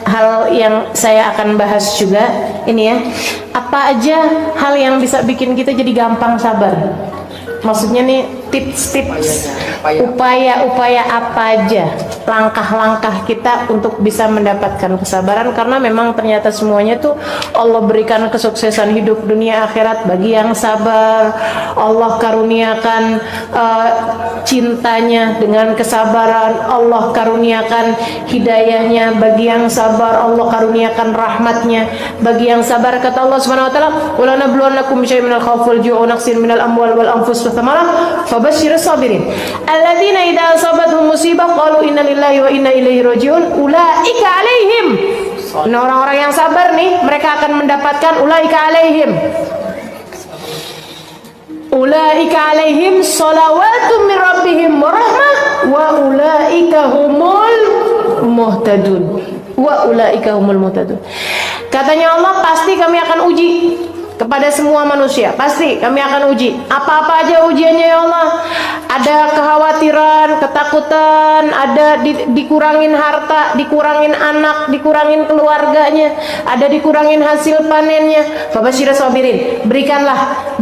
hal yang saya akan bahas juga ini ya, apa aja hal yang bisa bikin kita jadi gampang sabar. Maksudnya nih tips-tips, upaya-upaya apa aja, langkah-langkah kita untuk bisa mendapatkan kesabaran. Karena memang ternyata semuanya tuh Allah berikan kesuksesan hidup dunia akhirat bagi yang sabar. Allah karuniakan cintanya dengan kesabaran. Allah karuniakan hidayahnya bagi yang sabar. Allah karuniakan rahmatnya bagi yang sabar. Kata Allah Subhanahu wa taala, "Wa lanabluwannakum bisyai'in minal khawfi wal ju'i wa naqsin minal amwali wal anfus wath-thamarah fabashshiris sabirin alladzina idza asabatuhum musibah qalu inna lillahi wa inna ilaihi raji'un ulaika alaihim." Nah, orang-orang yang sabar nih, mereka akan mendapatkan ulaika alaihim salawatu min rabbihim wa rahmah wa ulaika humul muhtadun. Katanya Allah, pasti kami akan uji kepada semua manusia. Pasti kami akan uji. Apa-apa aja ujiannya ya Allah. Ada kekhawatiran, ketakutan, ada dikurangin harta, dikurangin anak, dikurangin keluarganya, ada dikurangin hasil panennya. Fabashshirus sabirin. Berikanlah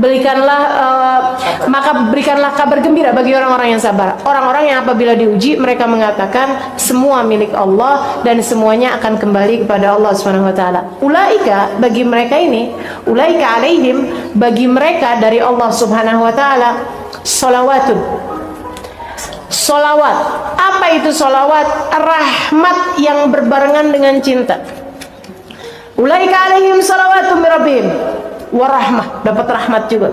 kabar gembira bagi orang-orang yang sabar. Orang-orang yang apabila diuji mereka mengatakan semua milik Allah dan semuanya akan kembali kepada Allah Subhanahu wa taala. Ulaika, bagi mereka ini, ulaika alaihim, bagi mereka dari Allah Subhanahu wa taala, sholawatun. Sholawat, apa itu sholawat? Rahmat yang berbarengan dengan cinta. Ulaika alaihim sholawatun min rabbihim wa rahmah, dapat rahmat juga,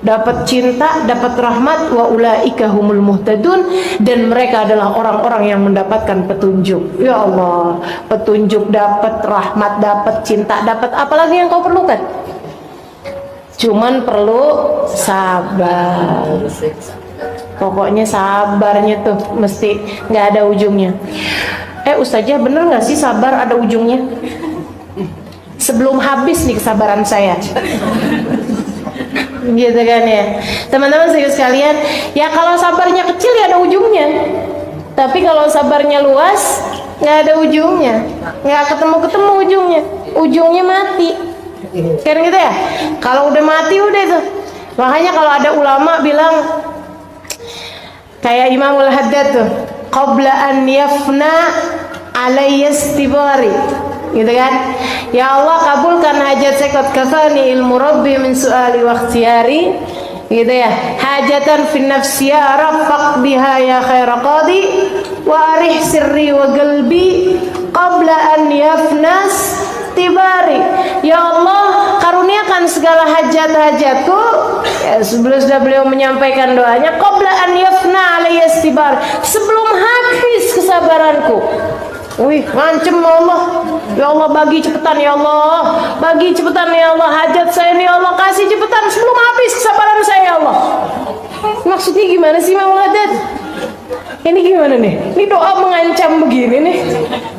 dapat cinta, dapat rahmat. Wa ulaika humul muhtadun, dan mereka adalah orang-orang yang mendapatkan petunjuk. Ya Allah, petunjuk dapat, rahmat dapat, cinta dapat, apalagi yang kau perlukan? Cuman perlu sabar. Pokoknya sabarnya tuh mesti nggak ada ujungnya. Ustazah, bener nggak sih sabar ada ujungnya? Sebelum habis nih kesabaran saya. Gitu kan ya, teman-teman sekalian. Ya kalau sabarnya kecil ya ada ujungnya. Tapi kalau sabarnya luas nggak ada ujungnya, nggak ketemu ujungnya. Ujungnya mati. Kan gitu ya. Kalau udah mati udah itu. Makanya kalau ada ulama bilang kayak Imamul Haddad tuh, qabla an yafna alayya istibari, gitu kan. Ya Allah, kabulkan hajat saya, qad kafani ilmu rabbi min su'ali wa ikhtiyari, gitu ya. Hajatan fi nafsi ya rafaq biha ya khaira qadi wa arih sirri wa qalbi qabla an yafnas tibari. Ya Allah, karuniakan segala hajat-hajatku. Ya, sudah beliau menyampaikan doanya, qabla an yafna alayya istibar, sebelum habis kesabaranku. Wih, ngancem Allah. Ya Allah, bagi cepetan ya Allah, bagi cepetan ya Allah, hajat saya nih ya Allah, kasih cepetan sebelum habis kesabaran saya ya Allah. Maksudnya gimana sih Mang Haddad? Ini gimana nih? Ini doa mengancam begini nih.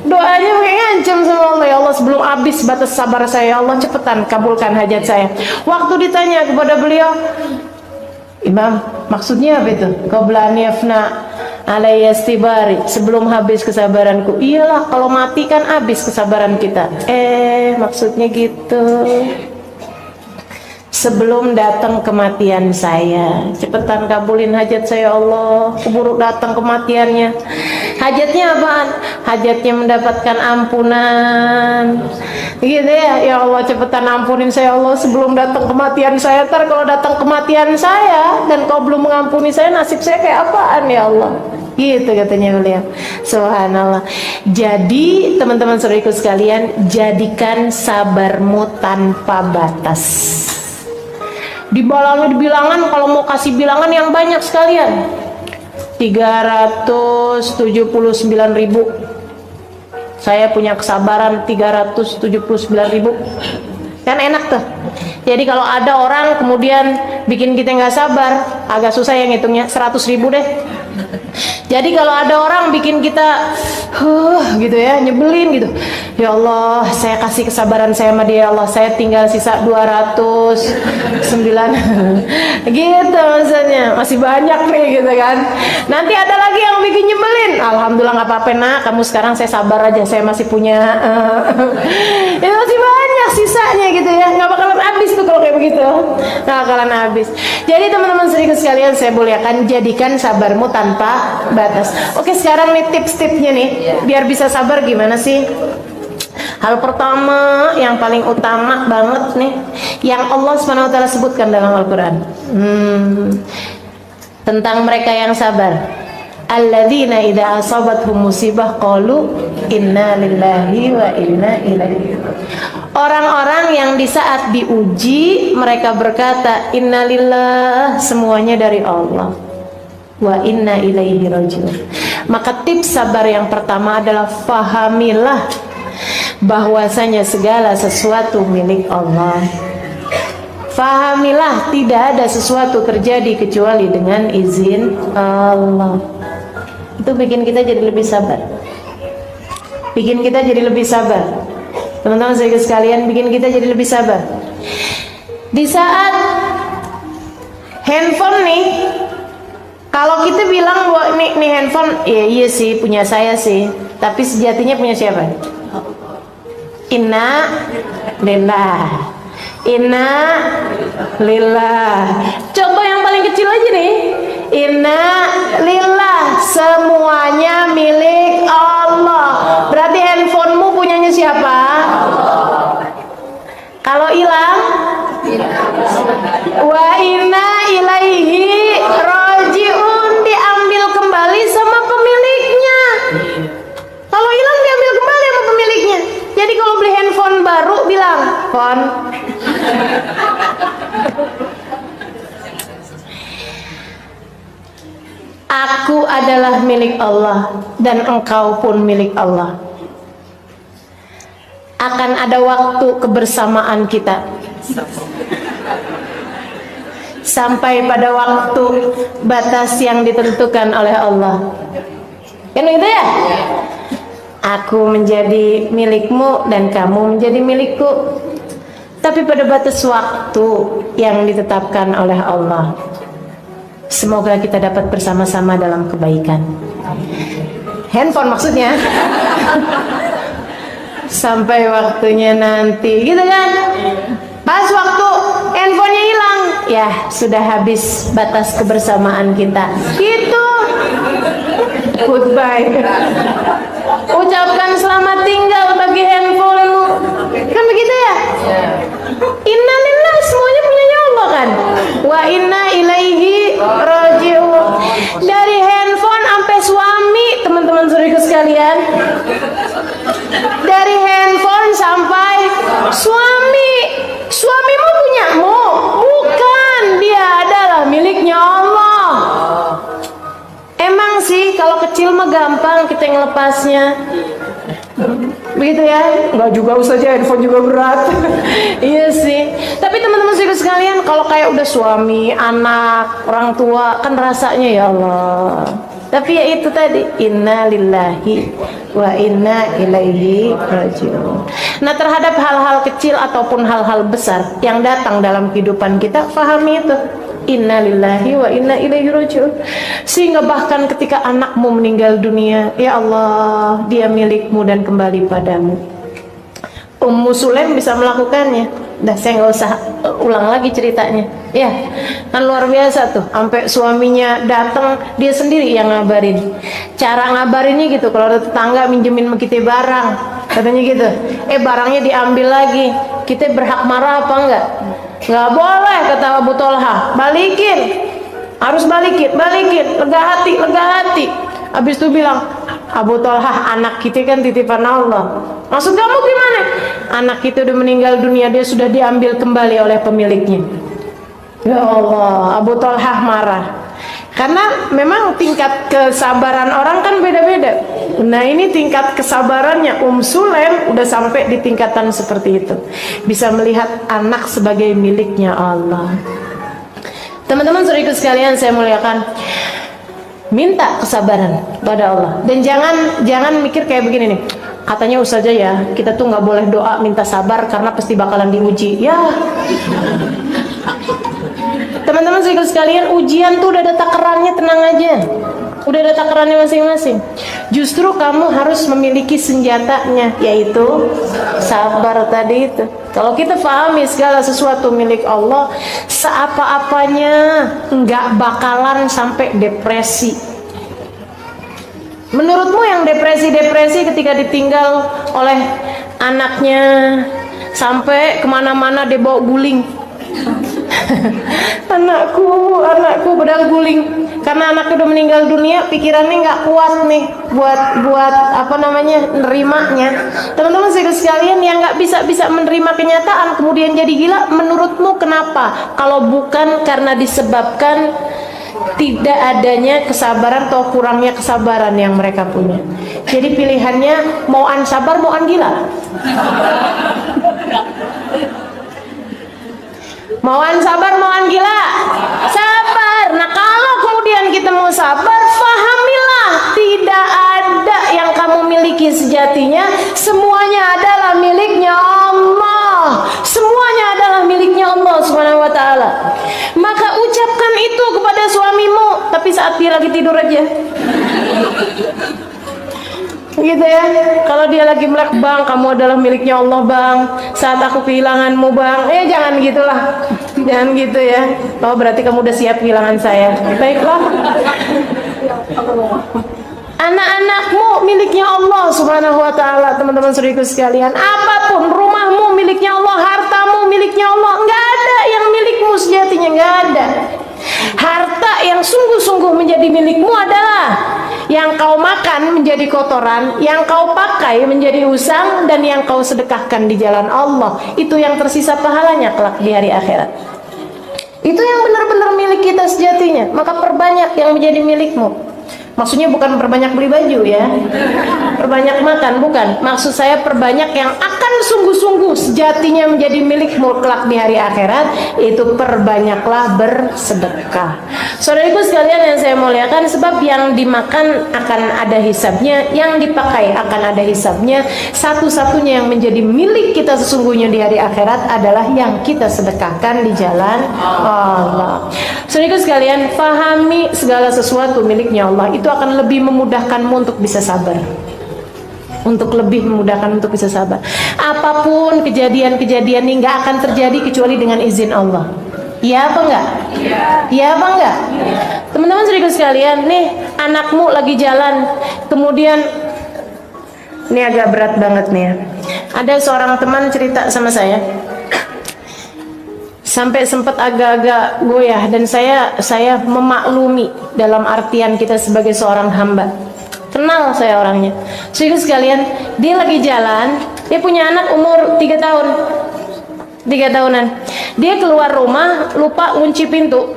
Doanya mengancam sama Allah. Ya Allah, sebelum habis batas sabar saya, ya Allah cepetan kabulkan hajat saya. Waktu ditanya kepada beliau, Imam, maksudnya apa itu? Qabla an yafna alayya istibari, sebelum habis kesabaranku. Iyalah, kalau mati kan habis kesabaran kita. Maksudnya gitu. Sebelum datang kematian saya, cepetan kabulin hajat saya Allah. Keburu datang kematiannya. Hajatnya apaan? Hajatnya mendapatkan ampunan. Gitu ya, ya Allah cepetan ampunin saya Allah sebelum datang kematian saya. Ntar kalau datang kematian saya dan kau belum mengampuni saya, nasib saya kayak apaan ya Allah? Gitu katanya beliau. Subhanallah. Jadi teman-teman saudariku sekalian, jadikan sabarmu tanpa batas. Dibalangi bilangan, kalau mau kasih bilangan yang banyak sekalian. 379.000. Saya punya kesabaran 379.000. Kan enak tuh. Jadi kalau ada orang kemudian bikin kita nggak sabar, agak susah yang ngitungnya. 100.000 deh. Jadi kalau ada orang bikin kita gitu ya, nyebelin gitu. Ya Allah, saya kasih kesabaran saya sama dia, ya Allah, saya tinggal sisa 209. Gitu maksudnya. Masih banyak nih gitu kan. Nanti ada lagi yang bikin nyebelin. Alhamdulillah nggak apa-apa nak, kamu sekarang saya sabar aja, saya masih punya itu masih banyak sisanya gitu ya. Nggak bakalan habis tuh kalau kayak begitu. Nggak bakalan habis. Jadi teman-teman sedikit sekalian, saya muliakan, jadikan sabarmu tanpa batas. Oke, sekarang nih tips-tipsnya nih biar bisa sabar gimana sih? Hal pertama yang paling utama banget nih yang Allah SWT sebutkan dalam Al-Quran tentang mereka yang sabar. Alladzina idza asabathum musibah qalu inna lillahi wa inna ilaihi. Orang-orang yang di saat diuji mereka berkata innalillah, semuanya dari Allah, wa inna ilaihi rajiun. Maka tips sabar yang pertama adalah fahamilah bahwasanya segala sesuatu milik Allah. Fahamilah tidak ada sesuatu terjadi kecuali dengan izin Allah. Itu bikin kita jadi lebih sabar. Bikin kita jadi lebih sabar. Teman-teman sekalian, bikin kita jadi lebih sabar. Di saat handphone nih, kalau kita bilang bahwa nih handphone, ya iya sih punya saya sih, tapi sejatinya punya siapa? Inna lillah. Inna lillah. Contoh yang paling kecil aja nih. Inna lillah, semuanya milik Allah. Berarti handphonemu punyanya siapa? Kalau hilang, wa inna ilaihi rajiun, diambil kembali sama pemiliknya. Kalau hilang diambil kembali sama pemiliknya. Jadi kalau beli handphone baru bilang, "Fon, aku adalah milik Allah dan engkau pun milik Allah. Akan ada waktu kebersamaan kita sampai pada waktu batas yang ditentukan oleh Allah." Kan gitu ya? Aku menjadi milikmu dan kamu menjadi milikku, tapi pada batas waktu yang ditetapkan oleh Allah. Semoga kita dapat bersama-sama dalam kebaikan. Handphone maksudnya. Sampai waktunya nanti, gitu kan? Pas waktu handphonenya hilang, ya sudah habis batas kebersamaan kita. Gitu. Goodbye. Ucapkan selamat tinggal bagi handphonemu. Kan begitu ya? Inna lillah, semuanya punyanya Allah kan? Wa inna ilaihi rajiun. Dari handphone sampai suami, teman-teman saudaraku sekalian. Dari handphone sampai suami. Suamimu punyamu? Bukan, dia adalah miliknya Allah. Emang sih kalau kecil mah gampang kita ngelepasnya. Begitu ya? Enggak juga usah aja, handphone juga berat. Iya sih. Tapi teman-teman sekalian, kalau kayak udah suami, anak, orang tua, kan rasanya ya Allah. Tapi ya itu tadi, inna lillahi wa inna ilaihi rajiun. Nah, terhadap hal-hal kecil ataupun hal-hal besar yang datang dalam kehidupan kita, pahami itu, inna lillahi wa inna ilaihi rajiun. Sehingga bahkan ketika anakmu meninggal dunia, ya Allah, dia milikmu dan kembali padamu. Ummu Sulaim bisa melakukannya. Dah, saya nggak usah ulang lagi ceritanya. Ya, kan luar biasa tuh. Sampai suaminya datang, dia sendiri yang ngabarin. Cara ngabarinnya gitu, kalau ada tetangga minjemin sama kita barang, katanya gitu. Barangnya diambil lagi. Kita berhak marah apa enggak? Nggak boleh, kata Abu Thalha. Balikin. Harus balikin, balikin. Lega hati, lega hati. Habis itu bilang, Abu Thalha, anak kita kan titipan Allah. Maksud kamu gimana? Anak kita udah meninggal dunia, dia sudah diambil kembali oleh pemiliknya. Ya Allah, Abu Thalha marah. Karena memang tingkat kesabaran orang kan beda-beda. Nah, ini tingkat kesabarannya Sulaim udah sampai di tingkatan seperti itu. Bisa melihat anak sebagai miliknya Allah. Teman-teman saudaraku sekalian, saya muliakan, minta kesabaran pada Allah. Dan jangan mikir kayak begini nih, katanya ustazah ya, kita tuh nggak boleh doa minta sabar karena pasti bakalan diuji. Ya, teman-teman sekalian, ujian tuh udah ada takarannya, tenang aja. Udah ada takarannya masing-masing. Justru kamu harus memiliki senjatanya, yaitu sabar tadi itu. Kalau kita pahami segala sesuatu milik Allah, seapa-apanya nggak bakalan sampai depresi. Menurutmu yang depresi-depresi ketika ditinggal oleh anaknya, sampai kemana-mana dia bawa guling. anakku bedal guling, karena anaknya udah meninggal dunia, pikirannya nggak kuat nih buat apa namanya, nerimanya. Teman-teman sekalian, yang nggak bisa menerima kenyataan kemudian jadi gila, menurutmu kenapa? Kalau bukan karena disebabkan tidak adanya kesabaran atau kurangnya kesabaran yang mereka punya. Jadi pilihannya mau an sabar, mau an gila. Mauan sabar, mauan gila? Sabar. Nah, kalau kemudian kita mau sabar, fahamilah, tidak ada yang kamu miliki sejatinya. Semuanya adalah miliknya Allah. Semuanya adalah miliknya Allah Subhanahu wa ta'ala. Maka ucapkan itu kepada suamimu, tapi saat dia lagi tidur aja. Gitu ya. Kalau dia lagi melek, bang, kamu adalah miliknya Allah, bang, saat aku kehilanganmu, bang. Jangan gitulah. Jangan gitu ya. Oh, berarti kamu udah siap kehilangan saya. Baiklah. Anak-anakmu miliknya Allah Subhanahu wa ta'ala. Teman-teman saudaraku sekalian, apapun, rumahmu miliknya Allah, hartamu miliknya Allah. Enggak ada yang milikmu sejatinya, enggak ada. Harta yang sungguh-sungguh menjadi milikmu adalah yang kau makan menjadi kotoran, yang kau pakai menjadi usang, dan yang kau sedekahkan di jalan Allah. Itu yang tersisa pahalanya kelak di hari akhirat. Itu yang benar-benar milik kita sejatinya. Maka perbanyak yang menjadi milikmu. Maksudnya bukan perbanyak beli baju ya, perbanyak makan, bukan. Maksud saya perbanyak yang akan sungguh-sungguh sejatinya menjadi milikmu kelak di hari akhirat. Itu perbanyaklah bersedekah. Saudaraku sekalian yang saya muliakan, sebab yang dimakan akan ada hisabnya, yang dipakai akan ada hisabnya. Satu-satunya yang menjadi milik kita sesungguhnya di hari akhirat adalah yang kita sedekahkan di jalan Allah. Saudaraku sekalian, pahami segala sesuatu miliknya Allah. Itu akan lebih memudahkanmu untuk bisa sabar. Untuk lebih memudahkan untuk bisa sabar. Apapun kejadian-kejadian ini nggak akan terjadi kecuali dengan izin Allah. Iya apa enggak? Iya apa enggak? Teman-teman saudaraku sekalian, nih anakmu lagi jalan, kemudian ini agak berat banget nih ya. Ada seorang teman cerita sama saya, sampai sempat agak-agak goyah, dan saya memaklumi dalam artian kita sebagai seorang hamba. Kenal saya orangnya. Saudara sekalian, dia lagi jalan, dia punya anak umur 3 tahun. 3 tahunan. Dia keluar rumah, lupa kunci pintu.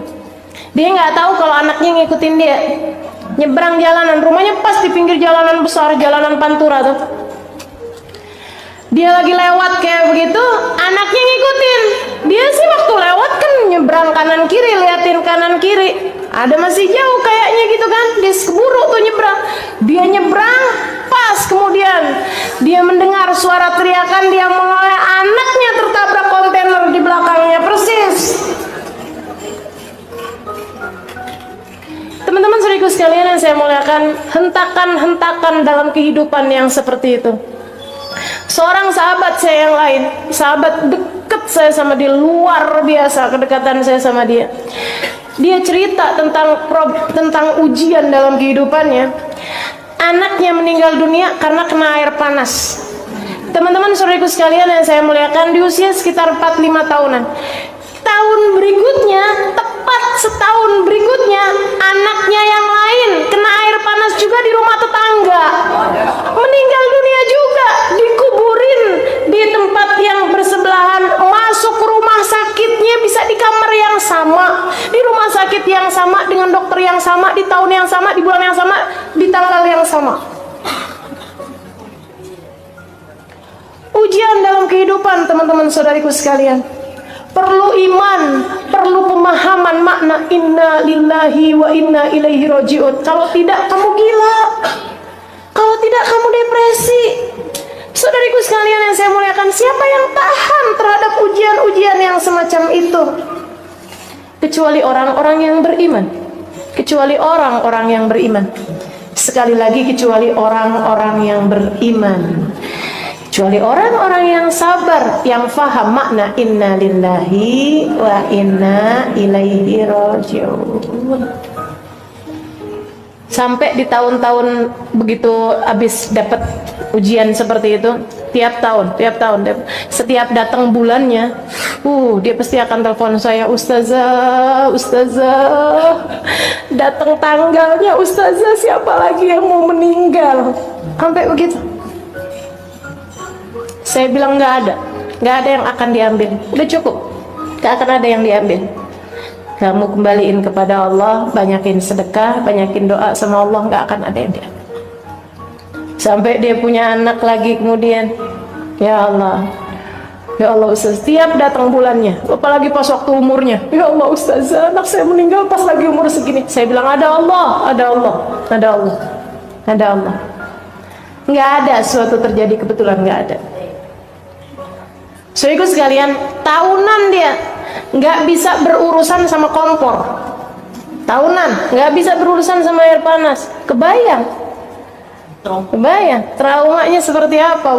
Dia nggak tahu kalau anaknya ngikutin dia. Nyebrang jalanan, rumahnya pas di pinggir jalanan besar, jalanan Pantura tuh. Dia lagi lewat kayak begitu, anaknya ngikutin. Dia sih waktu lewat kan nyebrang nyebrang kanan kiri, liatin kanan kiri, ada masih jauh kayaknya gitu kan, dia keburu tuh nyebrang. Dia nyebrang, pas kemudian dia mendengar suara teriakan, dia menoleh, anaknya tertabrak kontainer di belakangnya persis. Teman-teman saudaraku sekalian yang saya muliakan, hentakan-hentakan dalam kehidupan yang seperti itu. Seorang sahabat saya yang lain, sahabat deket saya sama dia, luar biasa kedekatan saya sama dia. Dia cerita tentang ujian dalam kehidupannya. Anaknya meninggal dunia karena kena air panas. Teman-teman saudaraku sekalian yang saya muliakan, di usia sekitar 4-5 tahunan. Tahun berikutnya, tepat setahun berikutnya, anaknya yang lain kena air panas juga di rumah tetangga, meninggal dunia juga, dikuburin di tempat yang bersebelahan, masuk rumah sakitnya bisa di kamar yang sama, di rumah sakit yang sama, dengan dokter yang sama, di tahun yang sama, di bulan yang sama, di tanggal yang sama. Ujian dalam kehidupan, teman-teman saudariku sekalian, perlu iman, perlu pemahaman makna inna lillahi wa inna ilaihi raji'un. Kalau tidak kamu gila, kalau tidak kamu depresi. Saudariku sekalian yang saya muliakan, siapa yang tahan terhadap ujian-ujian yang semacam itu? Kecuali orang-orang yang beriman. Kecuali orang-orang yang beriman. Sekali lagi, kecuali orang-orang yang beriman. Kecuali orang-orang yang sabar, yang faham makna inna lillahi wa inna ilaihi raji'un. Sampai di tahun-tahun begitu habis dapat ujian seperti itu, tiap tahun, setiap datang bulannya, dia pasti akan telepon saya, ustazah, datang tanggalnya, ustazah, siapa lagi yang mau meninggal, sampai begitu. Saya bilang nggak ada yang akan diambil, udah cukup, nggak akan ada yang diambil. Kamu kembaliin kepada Allah, banyakin sedekah, banyakin doa sama Allah, nggak akan ada yang diambil. Sampai dia punya anak lagi kemudian, ya Allah Ustaz, setiap datang bulannya, apalagi pas waktu umurnya, ya Allah Ustaz, anak saya meninggal pas lagi umur segini. Saya bilang ada Allah. Nggak ada suatu terjadi kebetulan, nggak ada. So ikut sekalian, tahunan dia nggak bisa berurusan sama kompor, tahunan nggak bisa berurusan sama air panas. Kebayang traumanya seperti apa?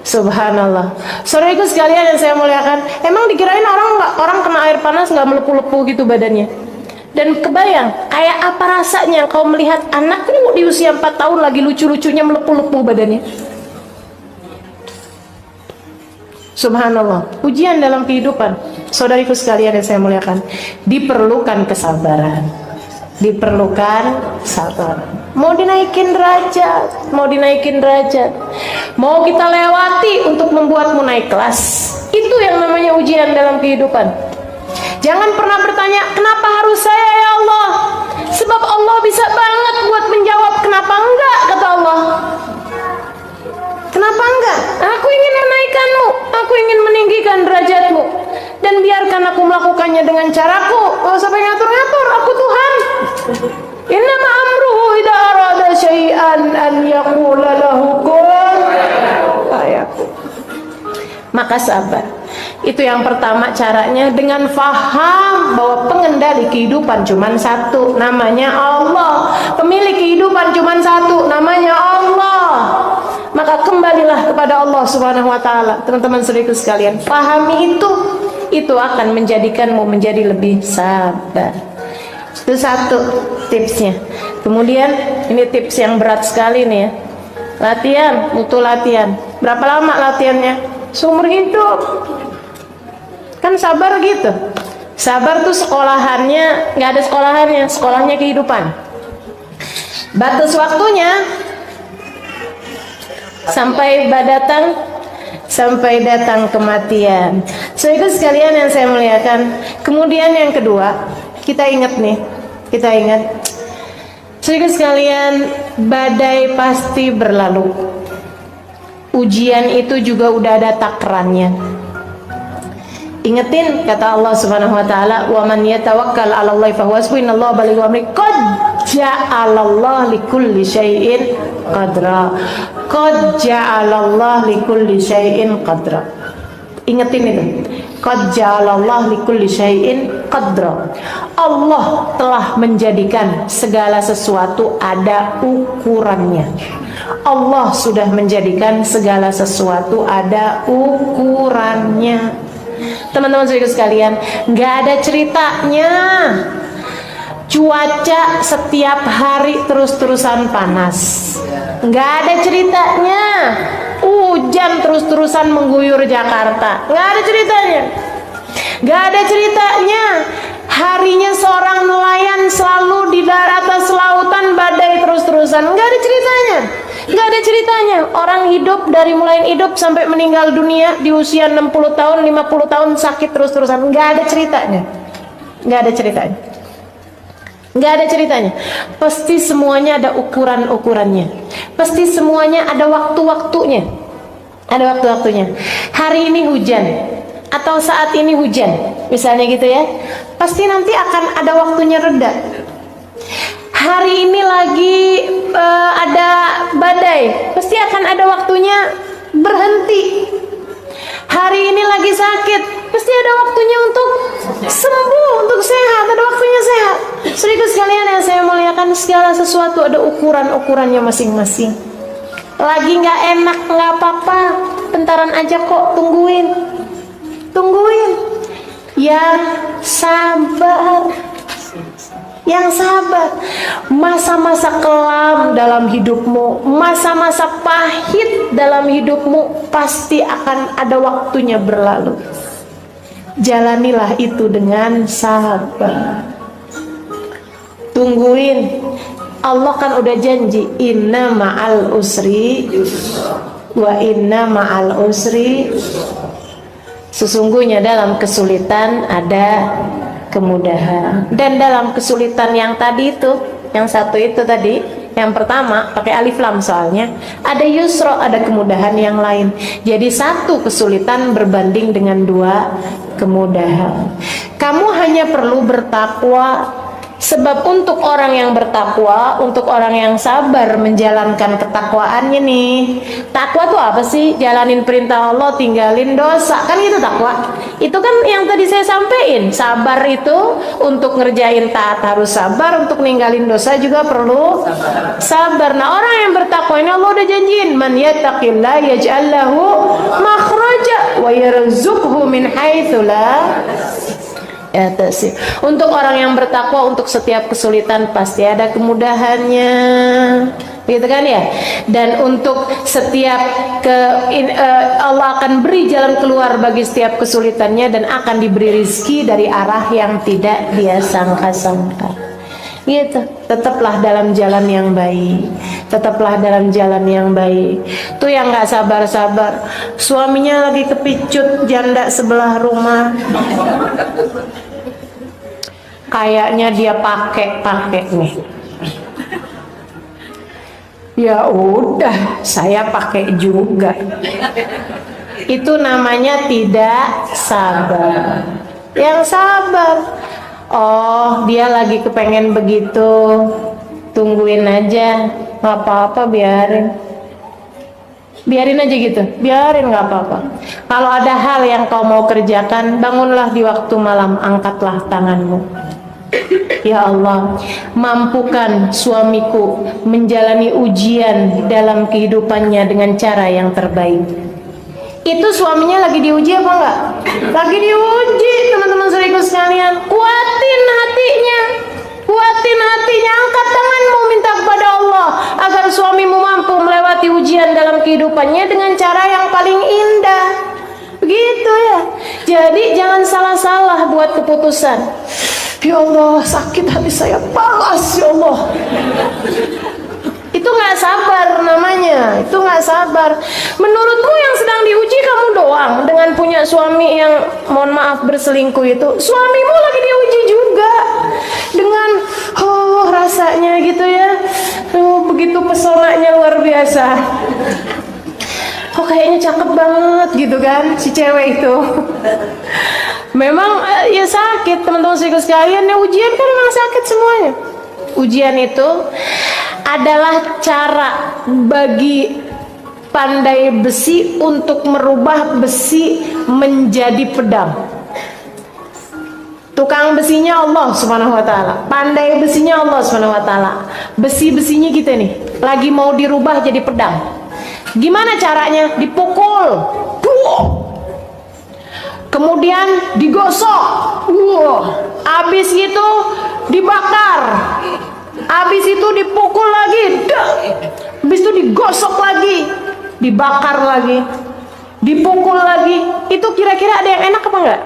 Subhanallah. Saudaraku sekalian yang saya muliakan, emang dikirain orang kena air panas nggak melepuh-lepuh gitu badannya? Dan kebayang kayak apa rasanya kau melihat anak ini di usia 4 tahun lagi lucu-lucunya melepuh-lepuh badannya. Subhanallah. Ujian dalam kehidupan, saudariku sekalian yang saya muliakan, diperlukan kesabaran, diperlukan sabar. Mau dinaikin derajat, mau kita lewati untuk membuatmu naik kelas, itu yang namanya ujian dalam kehidupan. Jangan pernah bertanya, kenapa harus saya ya Allah? Sebab Allah bisa banget buat menjawab. Kenapa enggak, kata Allah. Kenapa enggak? Aku ingin menaikkanmu, aku ingin meninggikan derajatmu, dan biarkan aku melakukannya dengan caraku. Gak usah pengen ngatur-ngatur, aku Tuhan. Innama amruhu idza arada syai'an an yaqula lahu kun fayakun. Maka sabar. Itu yang pertama caranya, dengan faham bahwa pengendali kehidupan cuma satu, namanya Allah. Pemilik kehidupan cuma satu, namanya Allah. Maka kembalilah kepada Allah Subhanahu wa taala. Teman-teman saudaraku sekalian, pahami itu akan menjadikanmu menjadi lebih sabar. Itu satu tipsnya. Kemudian ini tips yang berat sekali nih ya. Latihan, butuh latihan. Berapa lama latihannya? Seumur hidup. Kan sabar gitu. Sabar tuh sekolahannya nggak ada sekolahannya, sekolahnya kehidupan. Batas waktunya sampai datang kematian. Saudara sekalian yang saya muliakan. Kemudian yang kedua, kita ingat. Saudara sekalian, badai pasti berlalu. Ujian itu juga udah ada takarannya. Ingetin kata Allah Subhanahu wa taala, "Wa man yatawakkal 'ala Allah fa huwa hasbuh, innallaha balighu amri, qad ja'alallahu likulli syai'in qadra." Qad ja'alallahu likulli syai'in qadra. Ingetin itu. Qad ja'alallahu likulli syai'in qadra. Allah telah menjadikan segala sesuatu ada ukurannya. Allah sudah menjadikan segala sesuatu ada ukurannya. Teman-teman saudara sekalian, nggak ada ceritanya cuaca setiap hari terus-terusan panas. Nggak ada ceritanya hujan terus-terusan mengguyur Jakarta. Nggak ada ceritanya. Nggak ada ceritanya harinya seorang nelayan selalu di atas lautan badai terus-terusan. Nggak ada ceritanya. Nggak ada ceritanya orang hidup dari mulai hidup sampai meninggal dunia di usia 60 tahun, 50 tahun sakit terus-terusan. Nggak ada ceritanya. Nggak ada ceritanya. Nggak ada ceritanya. Pasti semuanya ada ukuran-ukurannya. Pasti semuanya ada waktu-waktunya. Ada waktu-waktunya. Hari ini hujan atau saat ini hujan, misalnya gitu ya. Pasti nanti akan ada waktunya reda. Hari ini lagi ada badai, pasti akan ada waktunya berhenti. Hari ini lagi sakit, pasti ada waktunya untuk sembuh, untuk sehat, ada waktunya sehat. Saudara sekalian yang saya muliakan, segala sesuatu ada ukuran-ukurannya masing-masing. Lagi nggak enak, nggak apa-apa, bentaran aja kok, tungguin. Yang sabar. Masa-masa kelam dalam hidupmu, masa-masa pahit dalam hidupmu pasti akan ada waktunya berlalu. Jalanilah itu dengan sabar. Tungguin. Allah kan udah janji, inna ma'al usri wa inna ma'al usri, sesungguhnya dalam kesulitan ada kemudahan. Dan dalam kesulitan yang tadi itu, yang satu itu tadi, yang pertama pakai alif lam soalnya, ada yusro, ada kemudahan yang lain. Jadi satu kesulitan berbanding dengan dua kemudahan. Kamu hanya perlu bertakwa. Sebab untuk orang yang bertakwa, untuk orang yang sabar menjalankan ketakwaannya nih. Takwa tuh apa sih? Jalanin perintah Allah, tinggalin dosa. Kan itu takwa. Itu kan yang tadi saya sampaikan. Sabar itu untuk ngerjain taat harus sabar, untuk ninggalin dosa juga perlu sabar. Nah, orang yang bertakwa ini Allah udah janjiin, man yattaqillah yaj'al lahu makhraja wa yarzuqhu min haitsu la. Untuk orang yang bertakwa, untuk setiap kesulitan pasti ada kemudahannya, gitu kan ya. Dan untuk setiap Allah akan beri jalan keluar bagi setiap kesulitannya, dan akan diberi rizki dari arah yang tidak dia sangka-sangka. Gitu. Tetaplah dalam jalan yang baik. Tetaplah dalam jalan yang baik. Tuh yang nggak sabar-sabar, suaminya lagi kepicut janda sebelah rumah. Kayaknya dia pakai nih. Ya udah, saya pakai juga. Itu namanya tidak sabar. Yang sabar, oh dia lagi kepengen begitu, tungguin aja, nggak apa-apa, biarin aja gitu, biarin, nggak apa-apa. Kalau ada hal yang kau mau kerjakan, bangunlah di waktu malam, angkatlah tanganmu. Ya Allah, mampukan suamiku menjalani ujian dalam kehidupannya dengan cara yang terbaik. Itu suaminya lagi diuji apa enggak? Lagi diuji, teman-teman saudaraku sekalian. Kuatin hatinya, angkat tanganmu, minta kepada Allah agar suamimu mampu melewati ujian dalam kehidupannya dengan cara yang paling indah. Begitu ya. Jadi jangan salah-salah buat keputusan. Ya Allah, sakit hati saya, balas ya Allah. Itu nggak sabar namanya, itu nggak sabar. Menurutmu yang sedang diuji kamu doang dengan punya suami yang mohon maaf berselingkuh itu. Suamimu lagi diuji juga dengan rasanya gitu ya, begitu pesonanya luar biasa. Kok kayaknya cakep banget gitu kan si cewek itu. Memang ya sakit teman-teman sekalian, ya ujian kan memang sakit semuanya. Ujian itu adalah cara bagi pandai besi untuk merubah besi menjadi pedang. Tukang besinya Allah Subhanahu wa taala, pandai besinya Allah Subhanahu wa taala. Besi-besinya kita nih lagi mau dirubah jadi pedang. Gimana caranya? Dipukul. Kemudian digosok. Habis itu dibakar. Habis itu dipukul lagi. Habis itu digosok lagi, dibakar lagi, dipukul lagi. Itu kira-kira ada yang enak apa enggak?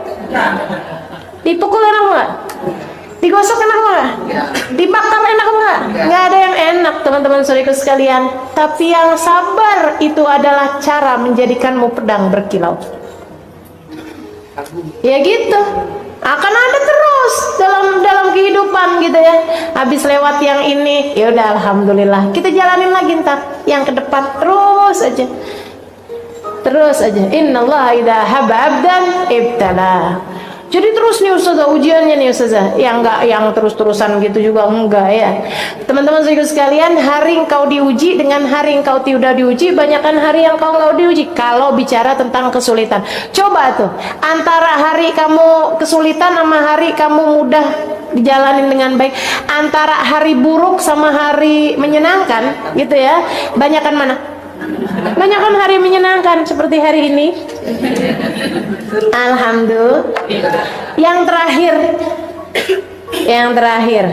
Dipukul enak enggak? Digosok enak enggak? Dibakar enak enggak? Enggak ada yang enak teman-teman saudaraku sekalian. Tapi yang sabar itu adalah cara menjadikanmu pedang berkilau. Ya gitu. Akan ada terus dalam kehidupan gitu ya. Habis lewat yang ini, ya udah alhamdulillah. Kita jalanin lagi ntar yang ke depan terus aja. Terus aja. Innallaha idza haba 'abdan ibtala. Jadi terus nih ustazah ujiannya nih ustazah. Yang terus-terusan gitu juga enggak ya. Teman-teman sekalian, hari engkau diuji dengan hari engkau tidak diuji, banyakkan hari yang kau enggak diuji. Kalau bicara tentang kesulitan, coba tuh antara hari kamu kesulitan sama hari kamu mudah dijalanin dengan baik, antara hari buruk sama hari menyenangkan gitu ya, banyakkan mana? Banyakkan hari menyenangkan seperti hari ini. Alhamdulillah. Yang terakhir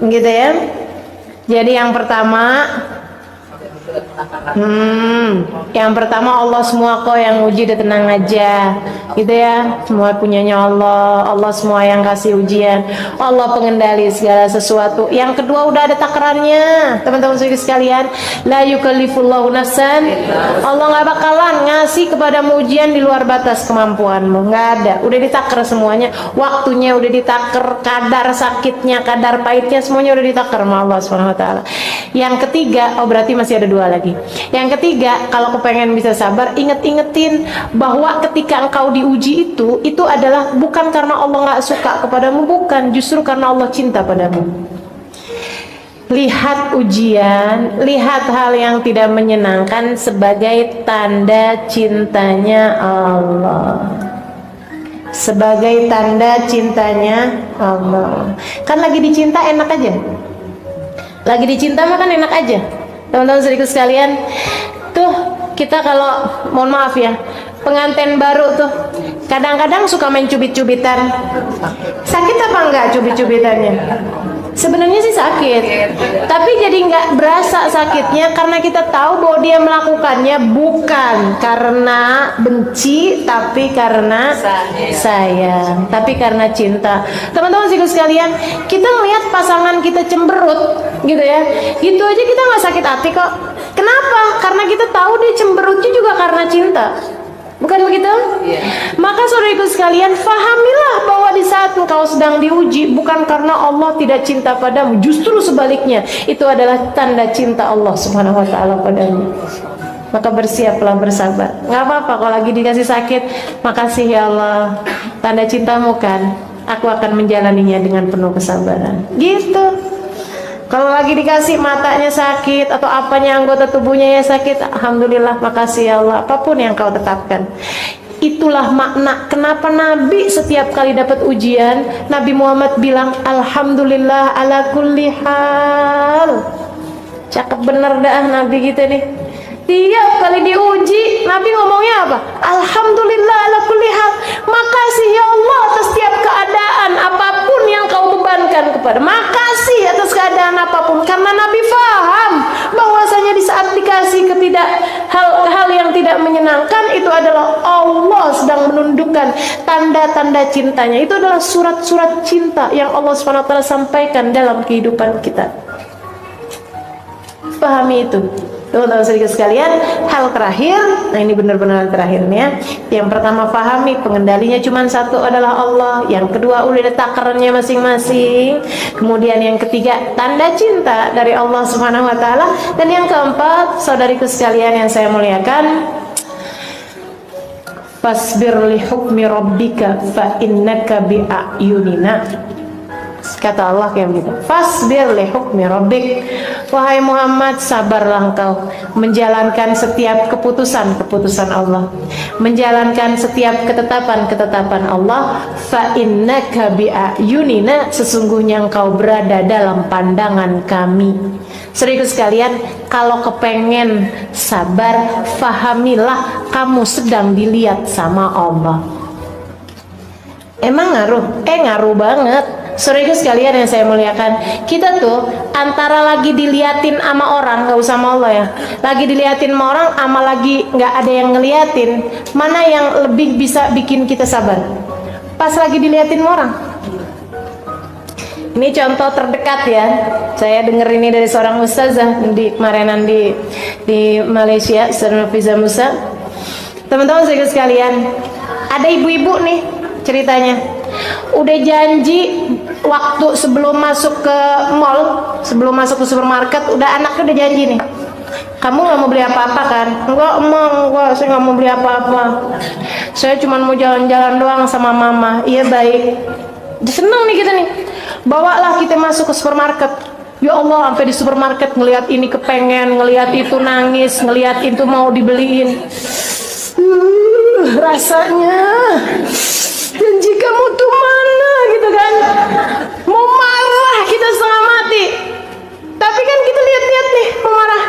gitu ya. Jadi yang pertama Allah semua kok yang uji, udah tenang aja gitu ya. Semua punyanya Allah, Allah semua yang kasih ujian, Allah pengendali segala sesuatu. Yang kedua udah ada takarannya teman-teman sekalian. La yukallifullahu nafsan, Allah nggak bakalan ngasih kepadamu ujian di luar batas kemampuanmu, nggak ada. Udah ditakar semuanya, waktunya udah ditakar, kadar sakitnya, kadar pahitnya, semuanya udah ditakar sama Allah Subhanahu wa taala. Yang ketiga, berarti masih ada dua lagi. Yang ketiga, kalau kepengen bisa sabar, ingetin bahwa ketika engkau diuji itu adalah bukan karena Allah nggak suka kepadamu, bukan, justru karena Allah cinta padamu. Lihat ujian, lihat hal yang tidak menyenangkan sebagai tanda cintanya Allah. Sebagai tanda cintanya Allah. Kan lagi dicinta enak aja. Lagi dicinta mah kan enak aja. Teman-teman saudaraku sekalian, tuh kita kalau mohon maaf ya, pengantin baru tuh kadang-kadang suka main cubit-cubitan. Sakit apa enggak cubit-cubitannya? Sebenarnya sih sakit, tapi jadi nggak berasa sakitnya karena kita tahu bahwa dia melakukannya bukan karena benci, tapi karena sayang, tapi karena cinta. Teman-teman sekalian, kita melihat pasangan kita cemberut gitu ya, itu aja kita nggak sakit hati kok. Kenapa? Karena kita tahu dia cemberutnya juga karena cinta. Bukan begitu? Maka saudaraku sekalian, fahamilah bahwa di saat engkau sedang diuji bukan karena Allah tidak cinta padamu, justru sebaliknya, itu adalah tanda cinta Allah Subhanahu wa taala padamu. Maka bersiaplah bersabar. Nggak apa-apa kalau lagi dikasih sakit, makasih ya Allah, tanda cintamu kan, aku akan menjalaninya dengan penuh kesabaran. Gitu. Kalau lagi dikasih matanya sakit atau apanya anggota tubuhnya ya sakit, alhamdulillah, makasih ya Allah, apapun yang kau tetapkan. Itulah makna kenapa Nabi setiap kali dapat ujian, Nabi Muhammad bilang alhamdulillah ala kulli hal. Cakep bener dah Nabi kita nih. Tiap kali diuji, Nabi ngomongnya apa? Alhamdulillah ala kulli hal. Makasih ya Allah atas setiap keadaan apapun yang kau bebankan kepada. Makasih atas keadaan apapun, karena Nabi faham bahwasanya di saat dikasih hal yang tidak menyenangkan, itu adalah Allah sedang menundukkan tanda-tanda cintanya. Itu adalah surat-surat cinta yang Allah SWT sampaikan dalam kehidupan kita. Pahami itu. Teman-teman sedikit sekalian, hal terakhir, nah ini benar-benar terakhirnya. Yang pertama, pahami pengendalinya cuma satu, adalah Allah. Yang kedua, udah ada takarannya masing-masing. Kemudian yang ketiga, tanda cinta dari Allah Subhanahu wa taala. Dan yang keempat, saudariku sekalian yang saya muliakan, fasbir li hukmi rabbika fa innaka bi a'yunina. Kata Allah kayak begitu, fasbir li hukmi rabbik, wahai Muhammad, sabarlah engkau menjalankan setiap keputusan Allah, menjalankan setiap ketetapan Allah. Fa innaka bi a'yunina, sesungguhnya engkau berada dalam pandangan kami. Serius sekalian, kalau kepengen sabar, fahamilah kamu sedang dilihat sama Allah. Emang ngaruh? Ngaruh banget. Serius sekalian yang saya muliakan, kita tuh antara lagi diliatin sama orang, nggak usah sama Allah ya, lagi diliatin sama orang sama lagi nggak ada yang ngeliatin, mana yang lebih bisa bikin kita sabar? Pas lagi diliatin sama orang. Ini contoh terdekat ya, saya dengar ini dari seorang ustazah di kemarinan di Malaysia, Ustazah Nafisa Musa. Teman-teman serius sekalian, ada ibu-ibu nih ceritanya, udah janji waktu sebelum masuk ke mall, sebelum masuk ke supermarket, anaknya udah janji nih, kamu nggak mau beli apa-apa kan? Enggak, saya nggak mau beli apa-apa, saya cuma mau jalan-jalan doang sama mama. Iya baik, seneng nih kita nih, bawalah kita masuk ke supermarket. Ya Allah, sampai di supermarket ngelihat ini kepengen, ngelihat itu nangis, ngelihat itu mau dibeliin. Rasanya janji kamu tuh mana gitu kan, mau marah kita setengah mati, tapi kan kita lihat-lihat nih mau marah.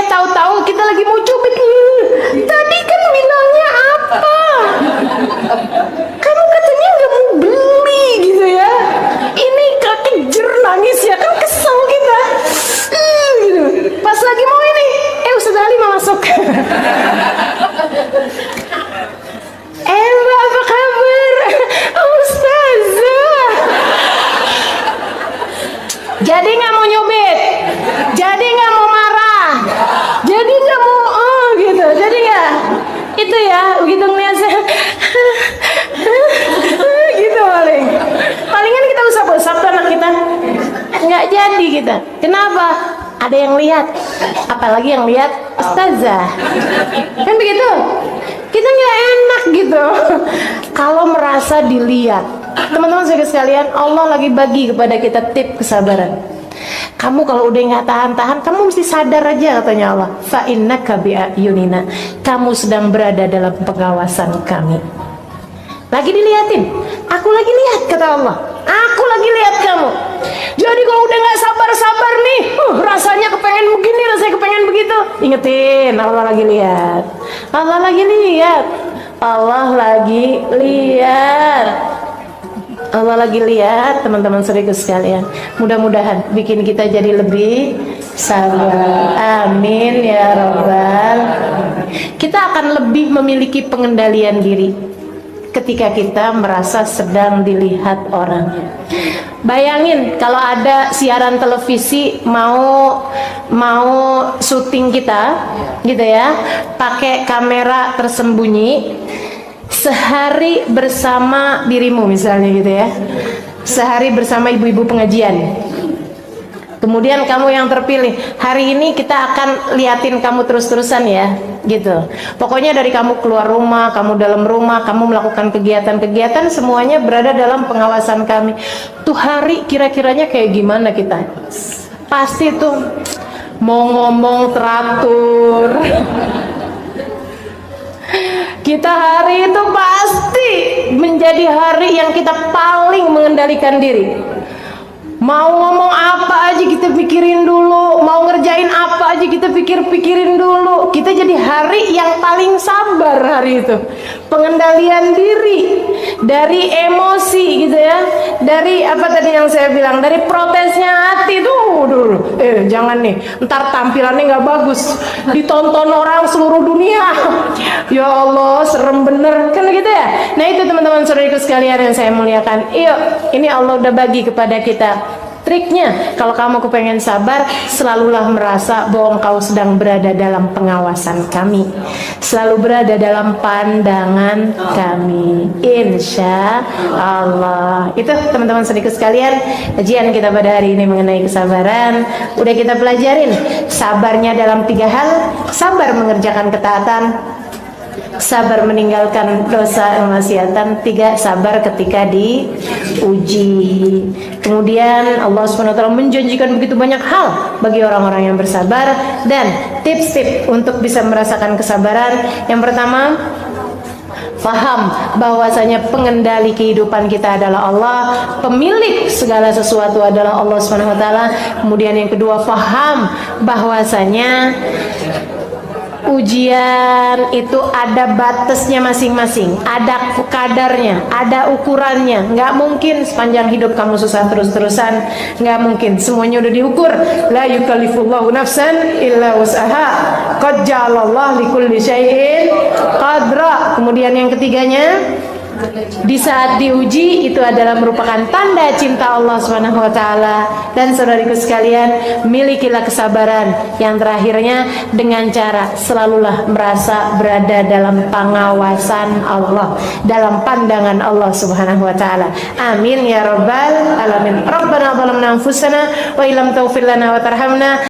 Tahu-tahu kita lagi mau cubit. Tadi kan bilangnya apa? Kamu katanya nggak mau beli gitu ya, ini kekejer nangis ya kan, kesel kita gitu. Pas lagi mau ini, Ustaz Ali mau masuk. Mbak, apa kabar? Ustazah, jadi nggak mau nyubit, jadi nggak mau marah, jadi nggak mau gitu, jadi nggak itu ya, begitu ngeliat saya gitu palingan kita usap anak kita, nggak jadi kita. Kenapa? Ada yang lihat, apalagi yang lihat ustazah, kan begitu, kita nggak enak gitu kalau merasa dilihat. Teman-teman sekalian, Allah lagi bagi kepada kita tip kesabaran. Kamu kalau udah nggak tahan-tahan, kamu mesti sadar aja, katanya Allah, fa innaka bi a'yunina, kamu sedang berada dalam pengawasan kami. Lagi diliatin, aku lagi lihat, kata Allah, aku lagi lihat kamu. Jadi kalau udah nggak sabar nih, rasanya kepengen begini, rasanya kepengen begitu, ingetin, Allah lagi lihat, Allah lagi lihat, Allah lagi lihat, Allah lagi lihat. Teman-teman saudaraku sekalian, mudah-mudahan bikin kita jadi lebih sabar. Amin ya Rabbal. Kita akan lebih memiliki pengendalian diri ketika kita merasa sedang dilihat orang. Bayangin kalau ada siaran televisi mau syuting kita gitu ya, pakai kamera tersembunyi, sehari bersama dirimu misalnya gitu ya, sehari bersama ibu-ibu pengajian. Kemudian kamu yang terpilih, hari ini kita akan liatin kamu terus-terusan ya gitu. Pokoknya dari kamu keluar rumah, kamu dalam rumah, kamu melakukan kegiatan-kegiatan, semuanya berada dalam pengawasan kami. Tuh hari kira-kiranya kayak gimana kita? Pasti tuh mau ngomong teratur. Kita hari itu pasti menjadi hari yang kita paling mengendalikan diri. Mau ngomong apa aja kita pikirin dulu, mau ngerjain apa aja kita pikirin dulu. Kita jadi hari yang paling sabar hari itu. Pengendalian diri dari emosi gitu ya, dari apa tadi yang saya bilang, dari protesnya hati tuh dulu. Jangan nih, ntar tampilannya nggak bagus, ditonton orang seluruh dunia. Ya Allah, serem bener kan gitu ya. Nah itu teman-teman saudaraku sekalian yang saya muliakan. Yuk, ini Allah udah bagi kepada kita triknya kalau kamu kepengen sabar, selalulah merasa bahwa engkau sedang berada dalam pengawasan kami, selalu berada dalam pandangan kami, insya Allah. Itu teman-teman sedikit sekalian, kajian kita pada hari ini mengenai kesabaran. Udah kita pelajarin sabarnya dalam 3 hal: sabar mengerjakan ketaatan, sabar meninggalkan dosa kemaksiatan, 3 sabar ketika diuji. Kemudian Allah SWT menjanjikan begitu banyak hal bagi orang-orang yang bersabar, dan tips-tips untuk bisa merasakan kesabaran. Yang pertama, faham bahwasanya pengendali kehidupan kita adalah Allah, pemilik segala sesuatu adalah Allah SWT. Kemudian yang kedua, faham bahwasanya ujian itu ada batasnya masing-masing, ada kadarnya, ada ukurannya. Nggak mungkin sepanjang hidup kamu susah terus-terusan, nggak mungkin. Semuanya udah diukur. La yukallifullahu nafsan illa wus'aha, qad ja'alallahu likulli syai'in qadra. Kemudian yang ketiganya, di saat diuji itu adalah merupakan tanda cinta Allah Subhanahu wa taala. Dan saudariku sekalian, milikilah kesabaran. Yang terakhirnya, dengan cara selalulah merasa berada dalam pengawasan Allah, dalam pandangan Allah Subhanahu wa taala. Amin ya rabbal alamin. Rabbana zalamna anfusana wa illam taghfir lana wa tarhamna